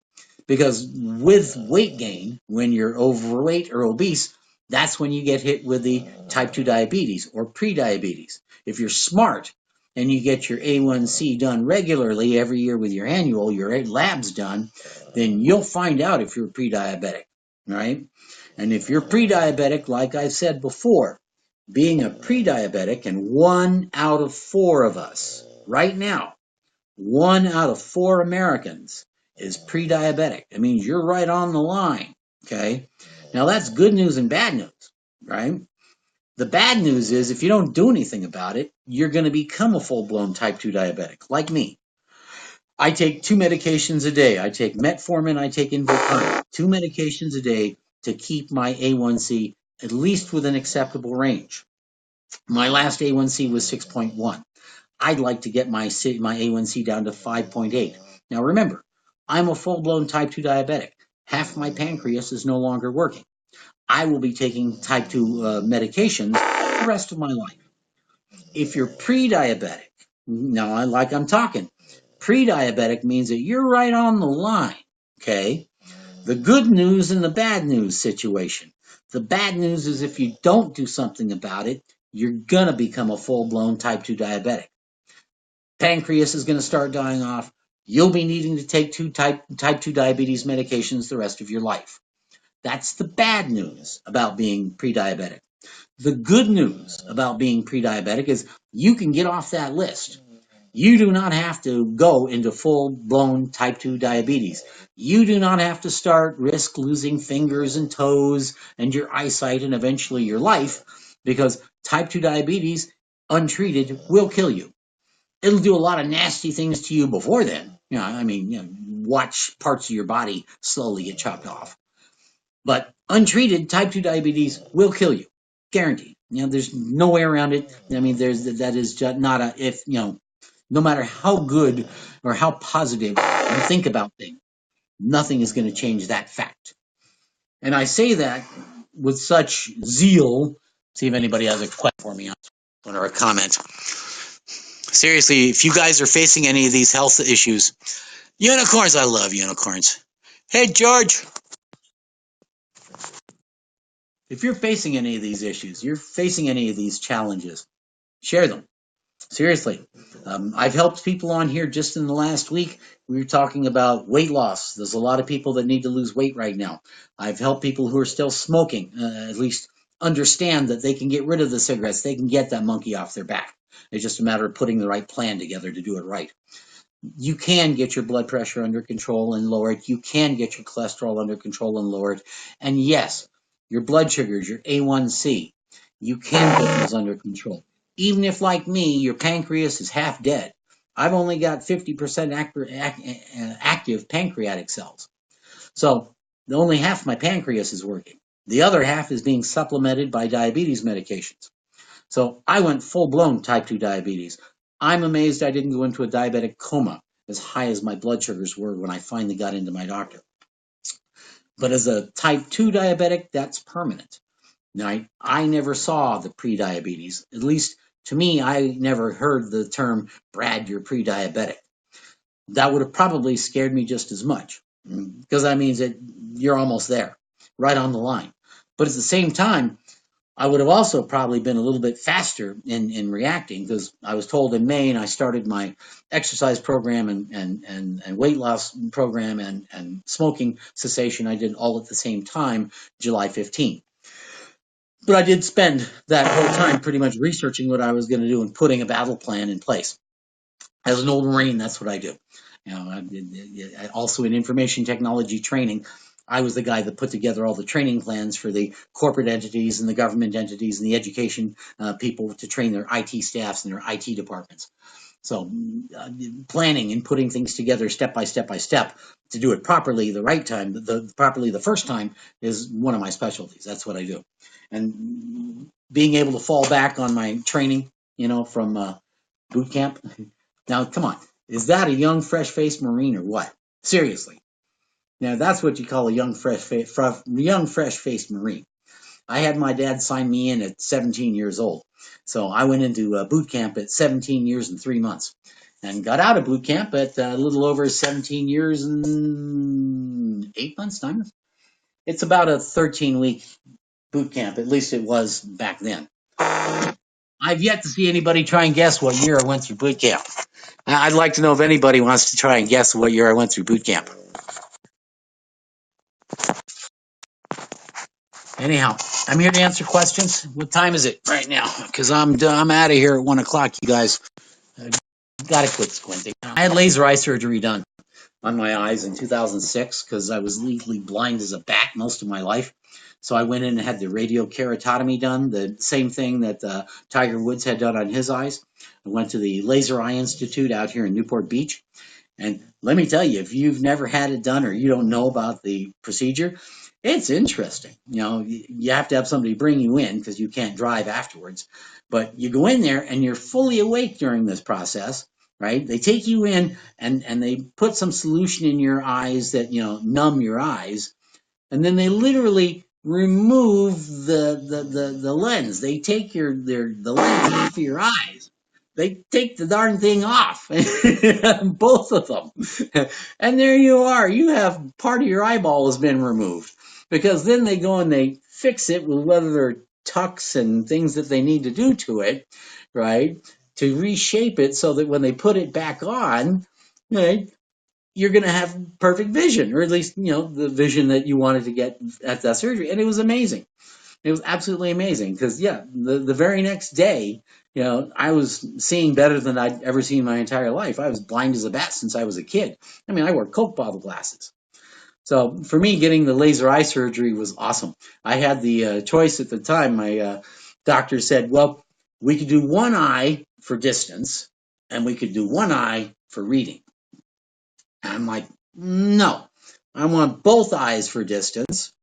Because with weight gain, when you're overweight or obese, that's when you get hit with the type 2 diabetes or prediabetes. If you're smart and you get your A1C done regularly every year with your annual, your labs done, then you'll find out if you're pre-diabetic, right? And if you're pre-diabetic, like I said before, being a pre-diabetic, and 1 out of 4 of us right now, 1 out of 4 Americans is pre-diabetic. It means you're right on the line, okay? Now that's good news and bad news, right? The bad news is if you don't do anything about it, you're going to become a full-blown type 2 diabetic, like me. I take 2 medications a day. I take metformin, I take Invocaine. 2 medications a day to keep my A1C at least within acceptable range. My last A1C was 6.1. I'd like to get my A1C down to 5.8. Now remember, I'm a full-blown type 2 diabetic. Half my pancreas is no longer working. I will be taking type 2 medications the rest of my life. If you're pre-diabetic, now I'm talking, pre-diabetic means that you're right on the line, okay? The good news and the bad news situation. The bad news is if you don't do something about it, you're going to become a full-blown type 2 diabetic. Pancreas is going to start dying off. You'll be needing to take type 2 diabetes medications the rest of your life. That's the bad news about being pre-diabetic. The good news about being pre-diabetic is you can get off that list. You do not have to go into full-blown type 2 diabetes. You do not have to risk losing fingers and toes and your eyesight and eventually your life, because type 2 diabetes, untreated, will kill you. It'll do a lot of nasty things to you before then. Watch parts of your body slowly get chopped off. But untreated, type 2 diabetes will kill you. Guaranteed. There's no way around it. That is just not no matter how good or how positive you think about things, nothing is going to change that fact. And I say that with such zeal. See if anybody has a question for me or a comment. Seriously, if you guys are facing any of these health issues, unicorns, I love unicorns. Hey, George. If you're facing any of these issues, you're facing any of these challenges, share them. Seriously. I've helped people on here just in the last week. We were talking about weight loss. There's a lot of people that need to lose weight right now. I've helped people who are still smoking, at least understand that they can get rid of the cigarettes. They can get that monkey off their back. It's just a matter of putting the right plan together to do it right. You can get your blood pressure under control and lower it. You can get your cholesterol under control and lower it. And yes, your blood sugars, your A1C, you can put those under control. Even if, like me, your pancreas is half dead. I've only got 50% active pancreatic cells. So only half my pancreas is working. The other half is being supplemented by diabetes medications. So I went full blown type 2 diabetes. I'm amazed I didn't go into a diabetic coma as high as my blood sugars were when I finally got into my doctor. But as a type 2 diabetic, that's permanent. Now, I never saw the pre-diabetes. At least to me, I never heard the term, Brad, you're pre-diabetic. That would have probably scared me just as much, because that means that you're almost there, right on the line. But at the same time, I would have also probably been a little bit faster in reacting, because I was told in May, and I started my exercise program and weight loss program and smoking cessation. I did all at the same time, July 15th. But I did spend that whole time pretty much researching what I was going to do and putting a battle plan in place. As an old Marine, that's what I do. Also in information technology training, I was the guy that put together all the training plans for the corporate entities and the government entities and the education people to train their IT staffs and their IT departments. So planning and putting things together step by step by step to do it properly the right time, properly the first time, is one of my specialties. That's what I do. And being able to fall back on my training, from boot camp. Now, come on. Is that a young, fresh-faced Marine or what? Seriously. Now, that's what you call a young, fresh-faced Marine. I had my dad sign me in at 17 years old. So I went into boot camp at 17 years and 3 months and got out of boot camp at a little over 17 years and 8 months, 9 months. It's about a 13-week boot camp. At least it was back then. I've yet to see anybody try and guess what year I went through boot camp. I'd like to know if anybody wants to try and guess what year I went through boot camp. Anyhow, I'm here to answer questions. What time is it right now? Because I'm out of here at 1 o'clock, you guys. Gotta quit squinting. I had laser eye surgery done on my eyes in 2006 because I was legally blind as a bat most of my life. So I went in and had the radiokeratotomy done, the same thing that Tiger Woods had done on his eyes. I went to the Laser Eye Institute out here in Newport Beach. And let me tell you, if you've never had it done or you don't know about the procedure, it's interesting. You have to have somebody bring you in because you can't drive afterwards. But you go in there and you're fully awake during this process, right? They take you in and they put some solution in your eyes that, numb your eyes. And then they literally remove the lens. They take the lens off of your eyes. They take the darn thing off, both of them. And there you are. You have part of your eyeball has been removed. Because then they go and they fix it with whether tucks and things that they need to do to it, right? To reshape it so that when they put it back on, right, you're going to have perfect vision, or at least, the vision that you wanted to get at that surgery. And it was amazing. It was absolutely amazing because, the very next day, I was seeing better than I'd ever seen my entire life. I was blind as a bat since I was a kid. I mean, I wore Coke bottle glasses. So for me, getting the laser eye surgery was awesome. I had the choice at the time. My doctor said, well, we could do one eye for distance and we could do one eye for reading. And I'm like, no, I want both eyes for distance.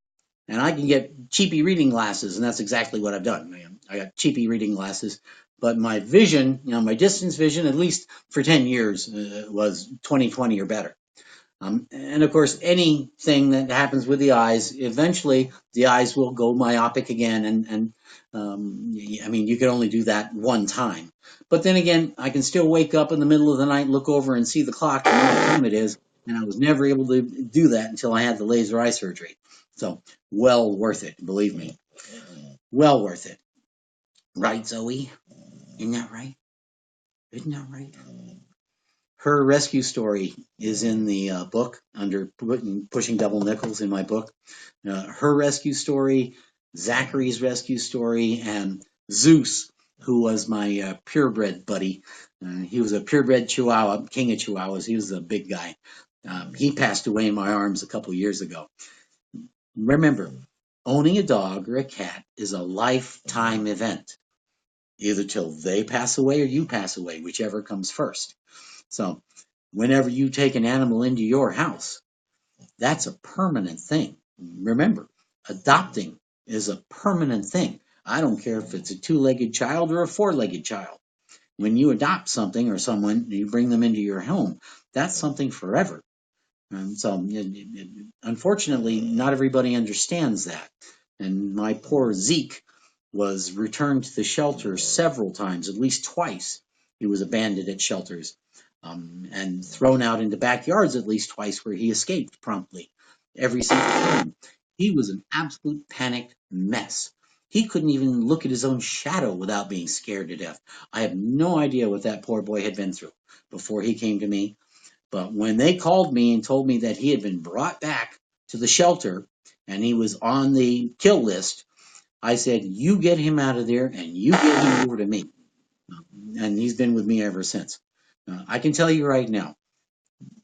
And I can get cheapy reading glasses, and that's exactly what I've done. I got cheapy reading glasses, but my vision, my distance vision, at least for 10 years, was 20/20 or better. And of course, anything that happens with the eyes, eventually the eyes will go myopic again. And I mean, you can only do that one time. But then again, I can still wake up in the middle of the night, look over and see the clock and know what time it is. and I was never able to do that until I had the laser eye surgery. So, well worth it, believe me. Well worth it. Right, Zoe? Isn't that right? Isn't that right? Her rescue story is in the book under Pushing Double Nickels in my book. Her rescue story, Zachary's rescue story, and Zeus, who was my purebred buddy. He was a purebred Chihuahua, king of Chihuahuas. He was a big guy. He passed away in my arms a couple years ago. Remember, owning a dog or a cat is a lifetime event, either till they pass away or you pass away, whichever comes first. So, whenever you take an animal into your house, that's a permanent thing. Remember, adopting is a permanent thing. I don't care if it's a two-legged child or a four-legged child. When you adopt something or someone, you bring them into your home, that's something forever. And so, unfortunately, not everybody understands that. And my poor Zeke was returned to the shelter several times, at least twice. He was abandoned at shelters and thrown out into backyards at least twice, where he escaped promptly every single time. He was an absolute panicked mess. He couldn't even look at his own shadow without being scared to death. I have no idea what that poor boy had been through before he came to me. But when they called me and told me that he had been brought back to the shelter and he was on the kill list, I said, you get him out of there and you get him over to me. And he's been with me ever since. I can tell you right now,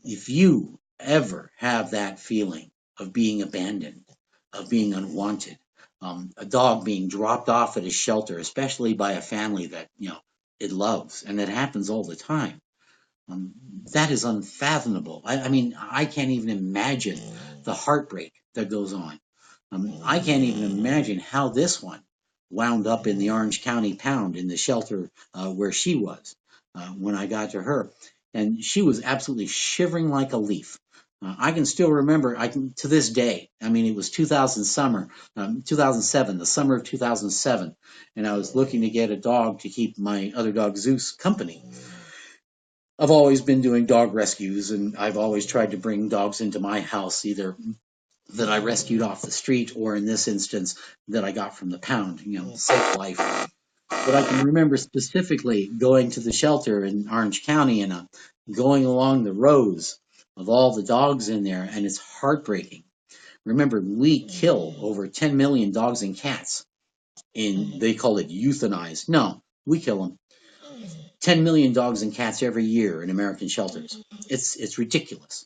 if you ever have that feeling of being abandoned, of being unwanted, a dog being dropped off at a shelter, especially by a family that, it loves, and it happens all the time. Um, that is unfathomable. I mean, I can't even imagine the heartbreak that goes on. I can't even imagine how this one wound up in the Orange County Pound in the shelter where she was when I got to her. And she was absolutely shivering like a leaf. I can still remember, to this day. I mean, it was 2007, the summer of 2007, and I was looking to get a dog to keep my other dog Zeus company. I've always been doing dog rescues, and I've always tried to bring dogs into my house, either that I rescued off the street or in this instance that I got from the pound, save life. But I can remember specifically going to the shelter in Orange County and going along the rows of all the dogs in there, and it's heartbreaking. Remember, we kill over 10 million dogs and cats they call it euthanized. No, we kill them. 10 million dogs and cats every year in American shelters. It's ridiculous.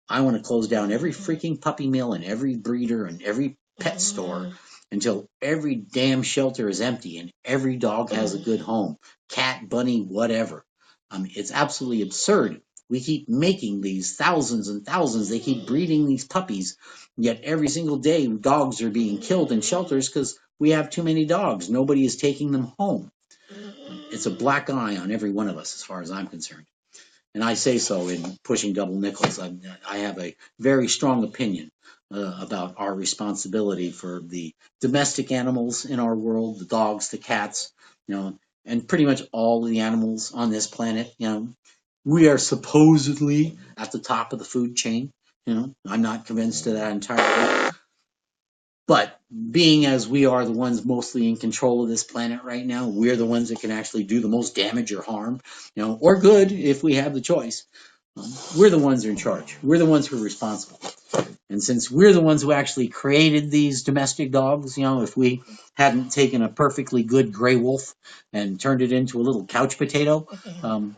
I want to close down every freaking puppy mill and every breeder and every pet store until every damn shelter is empty and every dog has a good home. Cat, bunny, whatever. It's absolutely absurd. We keep making these thousands and thousands. They keep breeding these puppies, yet every single day dogs are being killed in shelters because we have too many dogs. Nobody is taking them home. It's a black eye on every one of us as far as I'm concerned. And I say so in Pushing Double Nickels. I have a very strong opinion about our responsibility for the domestic animals in our world, the dogs, the cats, and pretty much all the animals on this planet. We are supposedly at the top of the food chain. I'm not convinced of that entirely. But being as we are the ones mostly in control of this planet right now, we're the ones that can actually do the most damage or harm, or good if we have the choice. We're the ones who are in charge. We're the ones who are responsible. And since we're the ones who actually created these domestic dogs, if we hadn't taken a perfectly good gray wolf and turned it into a little couch potato,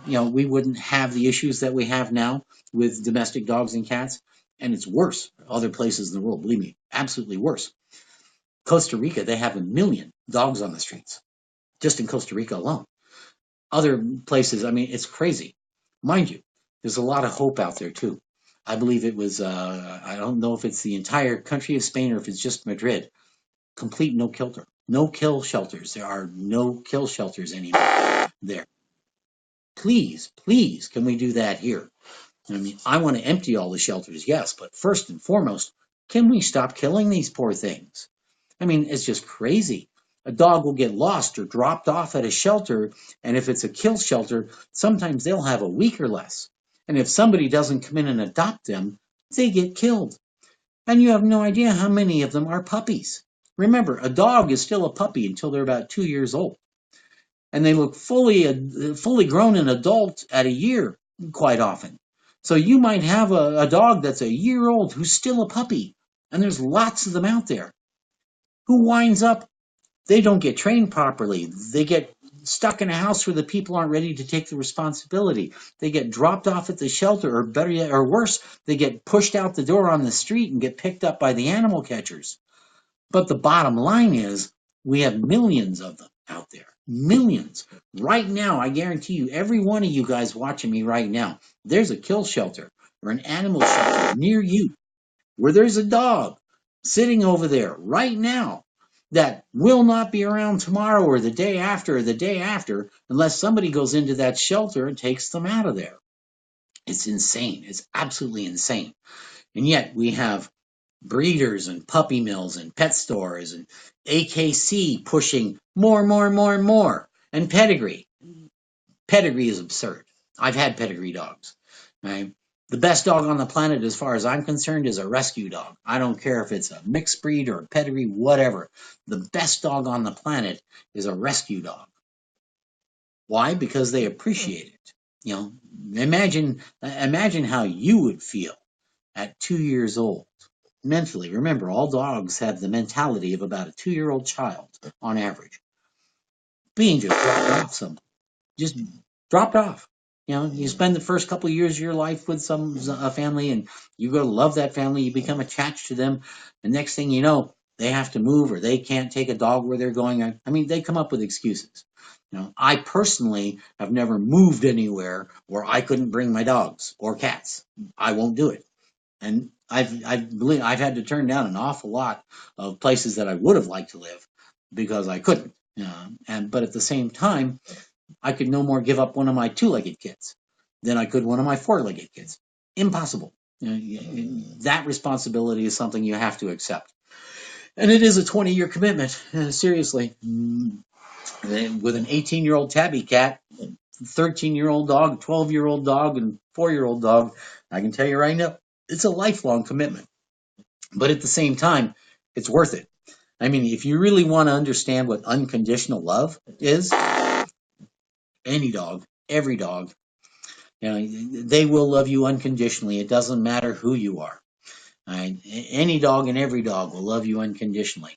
we wouldn't have the issues that we have now with domestic dogs and cats. And it's worse other places in the world, believe me, absolutely worse. Costa Rica, they have 1 million dogs on the streets, just in Costa Rica alone. Other places, I mean, it's crazy. Mind you, there's a lot of hope out there too. I believe it was, I don't know if it's the entire country of Spain or if it's just Madrid, complete no kill shelters. There are no kill shelters anymore there. Please, please, can we do that here? I mean, I want to empty all the shelters, yes, but first and foremost, can we stop killing these poor things? I mean, it's just crazy. A dog will get lost or dropped off at a shelter, and if it's a kill shelter, sometimes they'll have a week or less. And if somebody doesn't come in and adopt them, they get killed. And you have no idea how many of them are puppies. Remember, a dog is still a puppy until they're about 2 years old. And they look fully grown and adult at a year quite often. So you might have a dog that's a year old who's still a puppy. And there's lots of them out there. Who winds up? They don't get trained properly. They get stuck in a house where the people aren't ready to take the responsibility. They get dropped off at the shelter, or better yet, or worse, they get pushed out the door on the street and get picked up by the animal catchers. But the bottom line is we have millions of them out there. Millions. Right now, I guarantee you, every one of you guys watching me right now, there's a kill shelter or an animal shelter near you where there's a dog sitting over there right now that will not be around tomorrow or the day after unless somebody goes into that shelter and takes them out of there. It's insane. It's absolutely insane. And yet we have breeders and puppy mills and pet stores and AKC pushing more. And pedigree. Pedigree is absurd. I've had pedigree dogs. Right? The best dog on the planet, as far as I'm concerned, is a rescue dog. I don't care if it's a mixed breed or a pedigree, whatever. The best dog on the planet is a rescue dog. Why? Because they appreciate it. You know, imagine how you would feel at 2 years old. Mentally, remember, all dogs have the mentality of about a 2-year-old child on average. Being just dropped off somewhere. Just dropped off. You know, you spend the first couple of years of your life with a family, and you go to love that family. You become attached to them. The next thing you know, they have to move, or they can't take a dog where they're going. I mean, they come up with excuses. You know, I personally have never moved anywhere where I couldn't bring my dogs or cats. I won't do it. And I've had to turn down an awful lot of places that I would have liked to live because I couldn't. But at the same time, I could no more give up one of my 2-legged kids than I could one of my 4-legged kids. Impossible. That responsibility is something you have to accept. And it is a 20-year commitment, seriously. With an 18-year-old tabby cat, 13-year-old dog, 12-year-old dog, and 4-year-old dog, I can tell you right now, it's a lifelong commitment. But at the same time, it's worth it. I mean, if you really want to understand what unconditional love is, any dog, every dog, you know, they will love you unconditionally. It doesn't matter who you are. Right? Any dog and every dog will love you unconditionally.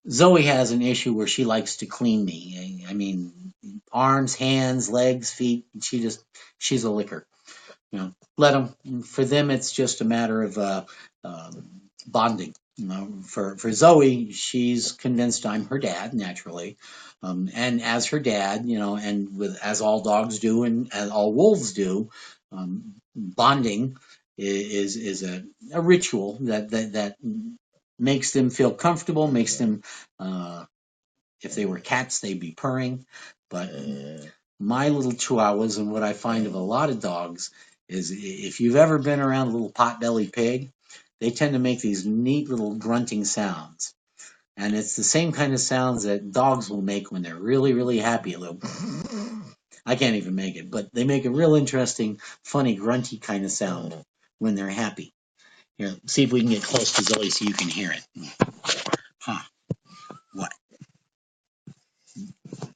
Zoe has an issue where she likes to clean me. I mean, arms, hands, legs, feet. She's a licker. You know, let them. For them, it's just a matter of bonding. You know, for Zoe, she's convinced I'm her dad naturally, and as her dad, you know, and as all dogs do and as all wolves do, bonding is a ritual that makes them feel comfortable, makes them. If they were cats, they'd be purring, but my little chihuahuas and what I find of a lot of dogs is if you've ever been around a little pot-bellied pig, they tend to make these neat little grunting sounds. And it's the same kind of sounds that dogs will make when they're really, really happy. A little, I can't even make it, but they make a real interesting, funny, grunty kind of sound when they're happy. Here, see if we can get close to Zoe so you can hear it. Huh. What?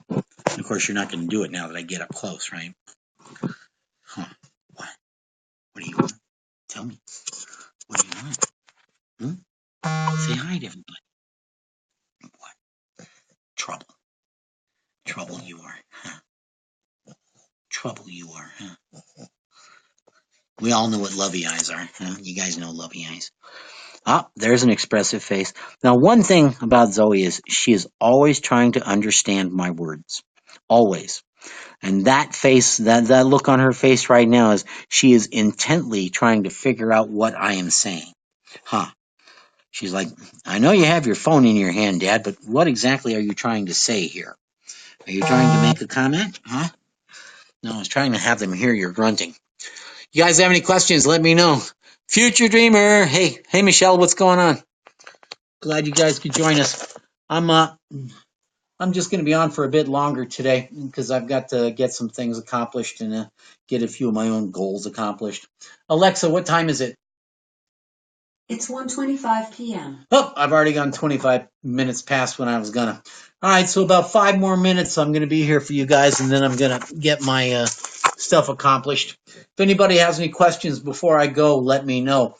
Of course, you're not going to do it now that I get up close, right? Huh. What? What do you want? Tell me. What do you want? Say hi to everybody. What? Trouble. Trouble you are, huh? Trouble you are, huh? We all know what lovey eyes are, huh? You guys know lovey eyes. Ah, there's an expressive face. Now, one thing about Zoe is she is always trying to understand my words. Always. And that face, that look on her face right now is she is intently trying to figure out what I am saying. Huh. She's like, I know you have your phone in your hand, Dad, but what exactly are you trying to say here? Are you trying to make a comment? Huh? No, I was trying to have them hear your grunting. You guys have any questions? Let me know. Future Dreamer. Hey, Michelle, what's going on? Glad you guys could join us. I'm I'm just going to be on for a bit longer today because I've got to get some things accomplished and get a few of my own goals accomplished. Alexa, what time is it? It's 1:25 p.m. Oh, I've already gone 25 minutes past when I was gonna. All right, so about 5 more minutes, I'm gonna be here for you guys, and then I'm gonna get my stuff accomplished. If anybody has any questions before I go, let me know.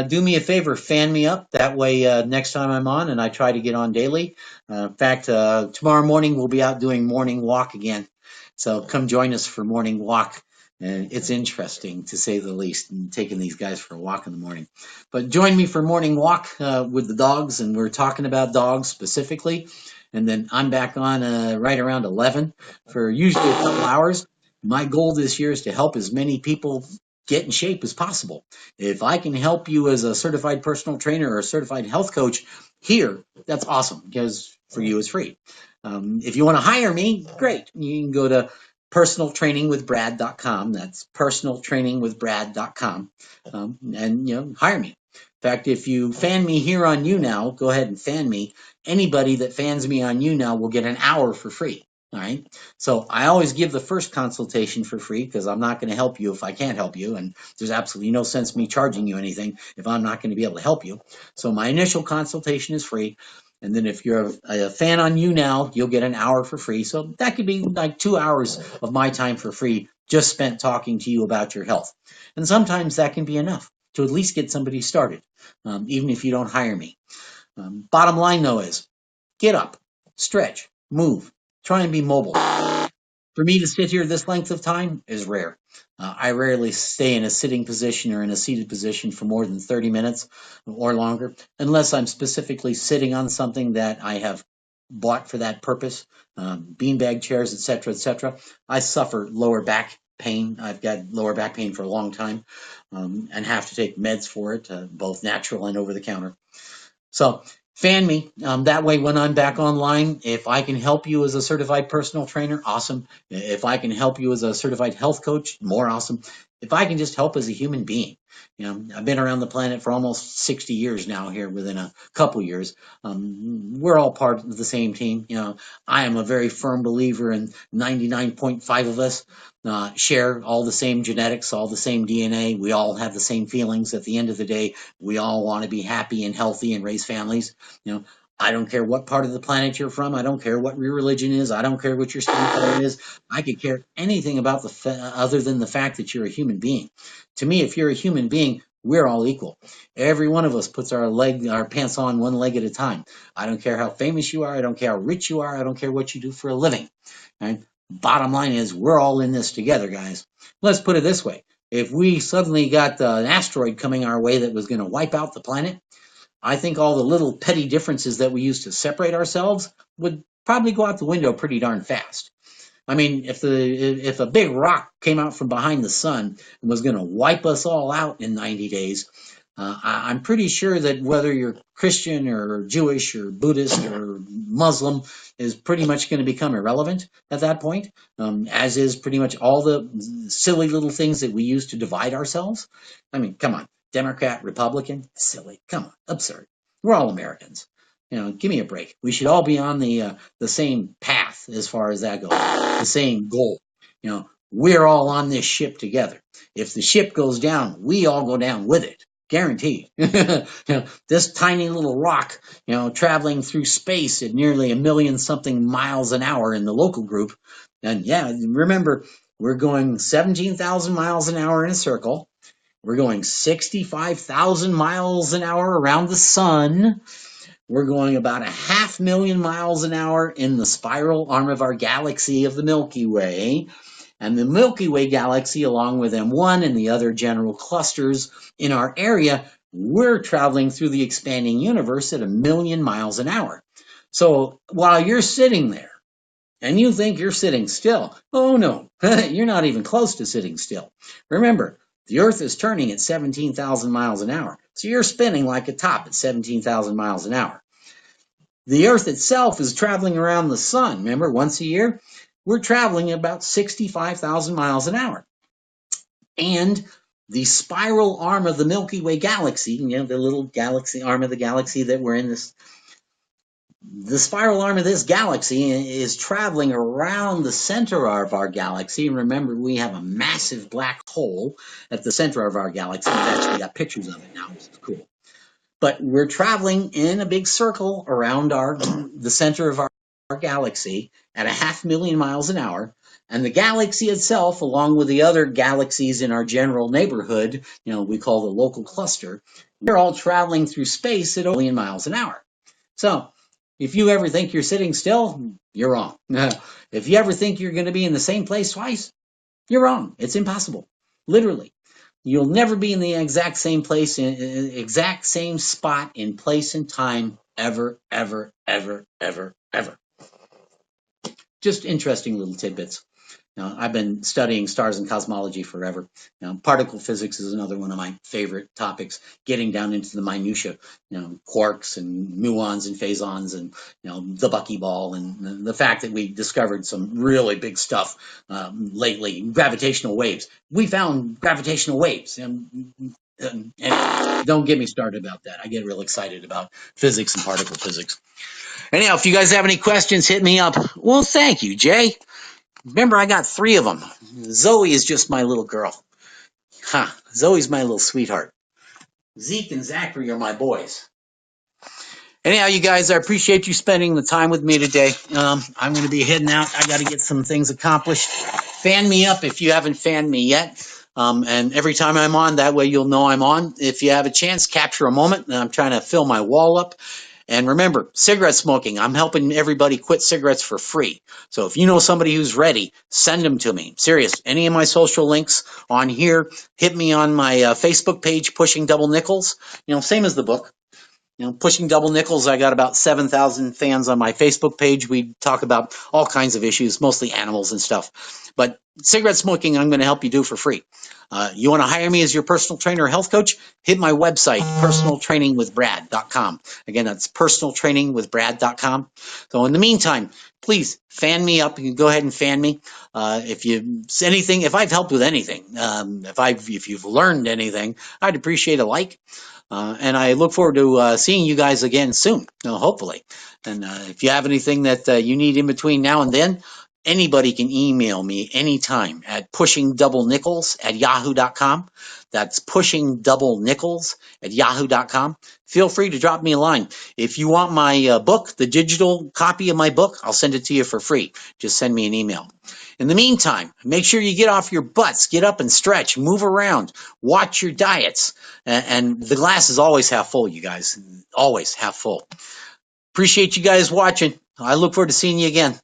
Do me a favor, fan me up. That way, next time I'm on, and I try to get on daily. In fact, tomorrow morning we'll be out doing morning walk again. So come join us for morning walk. It's interesting to say the least, and taking these guys for a walk in the morning. But join me for morning walk with the dogs, and we're talking about dogs specifically. And then I'm back on right around 11 for usually a couple hours. My goal this year is to help as many people get in shape as possible. If I can help you as a certified personal trainer or a certified health coach here, that's awesome because for you it's free. If you want to hire me, great. You can go to personaltrainingwithbrad.com. That's personaltrainingwithbrad.com. And hire me. In fact, if you fan me here on YouNow, go ahead and fan me. Anybody that fans me on YouNow will get an hour for free. All right. So I always give the first consultation for free because I'm not going to help you if I can't help you. And there's absolutely no sense me charging you anything if I'm not going to be able to help you. So my initial consultation is free. And then if you're a fan on YouNow, you'll get an hour for free. So that could be like 2 hours of my time for free just spent talking to you about your health. And sometimes that can be enough to at least get somebody started, even if you don't hire me. Bottom line, though, is get up, stretch, move, try and be mobile. For me to sit here this length of time is rare. I rarely stay in a sitting position or in a seated position for more than 30 minutes or longer, unless I'm specifically sitting on something that I have bought for that purpose, beanbag chairs, etc., etc. I suffer lower back pain. I've got lower back pain for a long time and have to take meds for it, both natural and over the counter. So fan me. That way, when I'm back online, if I can help you as a certified personal trainer, awesome. If I can help you as a certified health coach, more awesome. If I can just help as a human being, I've been around the planet for almost 60 years now. Here within a couple years, we're all part of the same team. I am a very firm believer in 99.5 of us share all the same genetics, all the same DNA. We all have the same feelings. At the end of the day, we all want to be happy and healthy and raise families. I don't care what part of the planet you're from. I don't care what your religion is. I don't care what your skin color is. I could care anything about other than the fact that you're a human being. To me, if you're a human being, we're all equal. Every one of us puts our pants on one leg at a time. I don't care how famous you are. I don't care how rich you are. I don't care what you do for a living. Right? Bottom line is we're all in this together, guys. Let's put it this way. If we suddenly got an asteroid coming our way that was going to wipe out the planet, I think all the little petty differences that we use to separate ourselves would probably go out the window pretty darn fast. I mean, if a big rock came out from behind the sun and was going to wipe us all out in 90 days, I'm pretty sure that whether you're Christian or Jewish or Buddhist or Muslim is pretty much going to become irrelevant at that point, as is pretty much all the silly little things that we use to divide ourselves. I mean, come on, Democrat, Republican, silly, come on, absurd. We're all Americans. Give me a break. We should all be on the same path as far as that goes, the same goal. We're all on this ship together. If the ship goes down, we all go down with it. Guaranteed. This tiny little rock, traveling through space at nearly 1,000,000-something miles an hour in the local group. And yeah, remember, we're going 17,000 miles an hour in a circle. We're going 65,000 miles an hour around the sun. We're going about 500,000 miles an hour in the spiral arm of our galaxy of the Milky Way. And the Milky Way galaxy, along with M1 and the other general clusters in our area, we're traveling through the expanding universe at 1,000,000 miles an hour. So while you're sitting there and you think you're sitting still, oh no, you're not even close to sitting still. Remember, the Earth is turning at 17,000 miles an hour. So you're spinning like a top at 17,000 miles an hour. The Earth itself is traveling around the sun. Remember, once a year, we're traveling about 65,000 miles an hour. And the spiral arm of the Milky Way galaxy, the little galaxy arm of the galaxy that we're in, this The spiral arm of this galaxy is traveling around the center of our galaxy. And remember, we have a massive black hole at the center of our galaxy. We've actually got pictures of it now, which is cool. But we're traveling in a big circle around the center of our galaxy at 500,000 miles an hour. And the galaxy itself, along with the other galaxies in our general neighborhood, we call the local cluster, we're all traveling through space at 1,000,000 miles an hour. So if you ever think you're sitting still, you're wrong. If you ever think you're going to be in the same place twice, you're wrong. It's impossible. Literally. You'll never be in the exact same place, exact same spot in place and time ever, ever, ever, ever, ever. Just interesting little tidbits. I've been studying stars and cosmology forever. Particle physics is another one of my favorite topics, getting down into the minutia, quarks and muons and phasons and, the buckyball and the fact that we discovered some really big stuff lately, gravitational waves. We found gravitational waves. And don't get me started about that. I get real excited about physics and particle physics. Anyhow, if you guys have any questions, hit me up. Well, thank you, Jay. Remember, I got 3 of them. Zoe is just my little girl. Zoe's my little sweetheart. Zeke and Zachary are my boys. Anyhow, you guys, I appreciate you spending the time with me today. I'm going to be heading out. I got to get some things accomplished. Fan me up if you haven't fanned me yet. And every time I'm on, that way you'll know I'm on. If you have a chance, capture a moment. I'm trying to fill my wall up. And remember, cigarette smoking. I'm helping everybody quit cigarettes for free. So if you know somebody who's ready, send them to me. Serious. Any of my social links on here, hit me on my Facebook page, Pushing Double Nickels. Same as the book. Pushing Double Nickels, I got about 7,000 fans on my Facebook page. We talk about all kinds of issues, mostly animals and stuff. But cigarette smoking, I'm going to help you do for free. You want to hire me as your personal trainer or health coach? Hit my website, personaltrainingwithbrad.com. Again, that's personaltrainingwithbrad.com. So in the meantime, please fan me up. You can go ahead and fan me. If I've helped with anything, if you've learned anything, I'd appreciate a like. And I look forward to seeing you guys again soon, hopefully. And if you have anything that you need in between now and then, anybody can email me anytime at pushingdoublenickels@yahoo.com. That's pushingdoublenickels@yahoo.com. Feel free to drop me a line. If you want my book, the digital copy of my book, I'll send it to you for free. Just send me an email. In the meantime, make sure you get off your butts, get up and stretch, move around, watch your diets. And the glass is always half full, you guys. Always half full. Appreciate you guys watching. I look forward to seeing you again.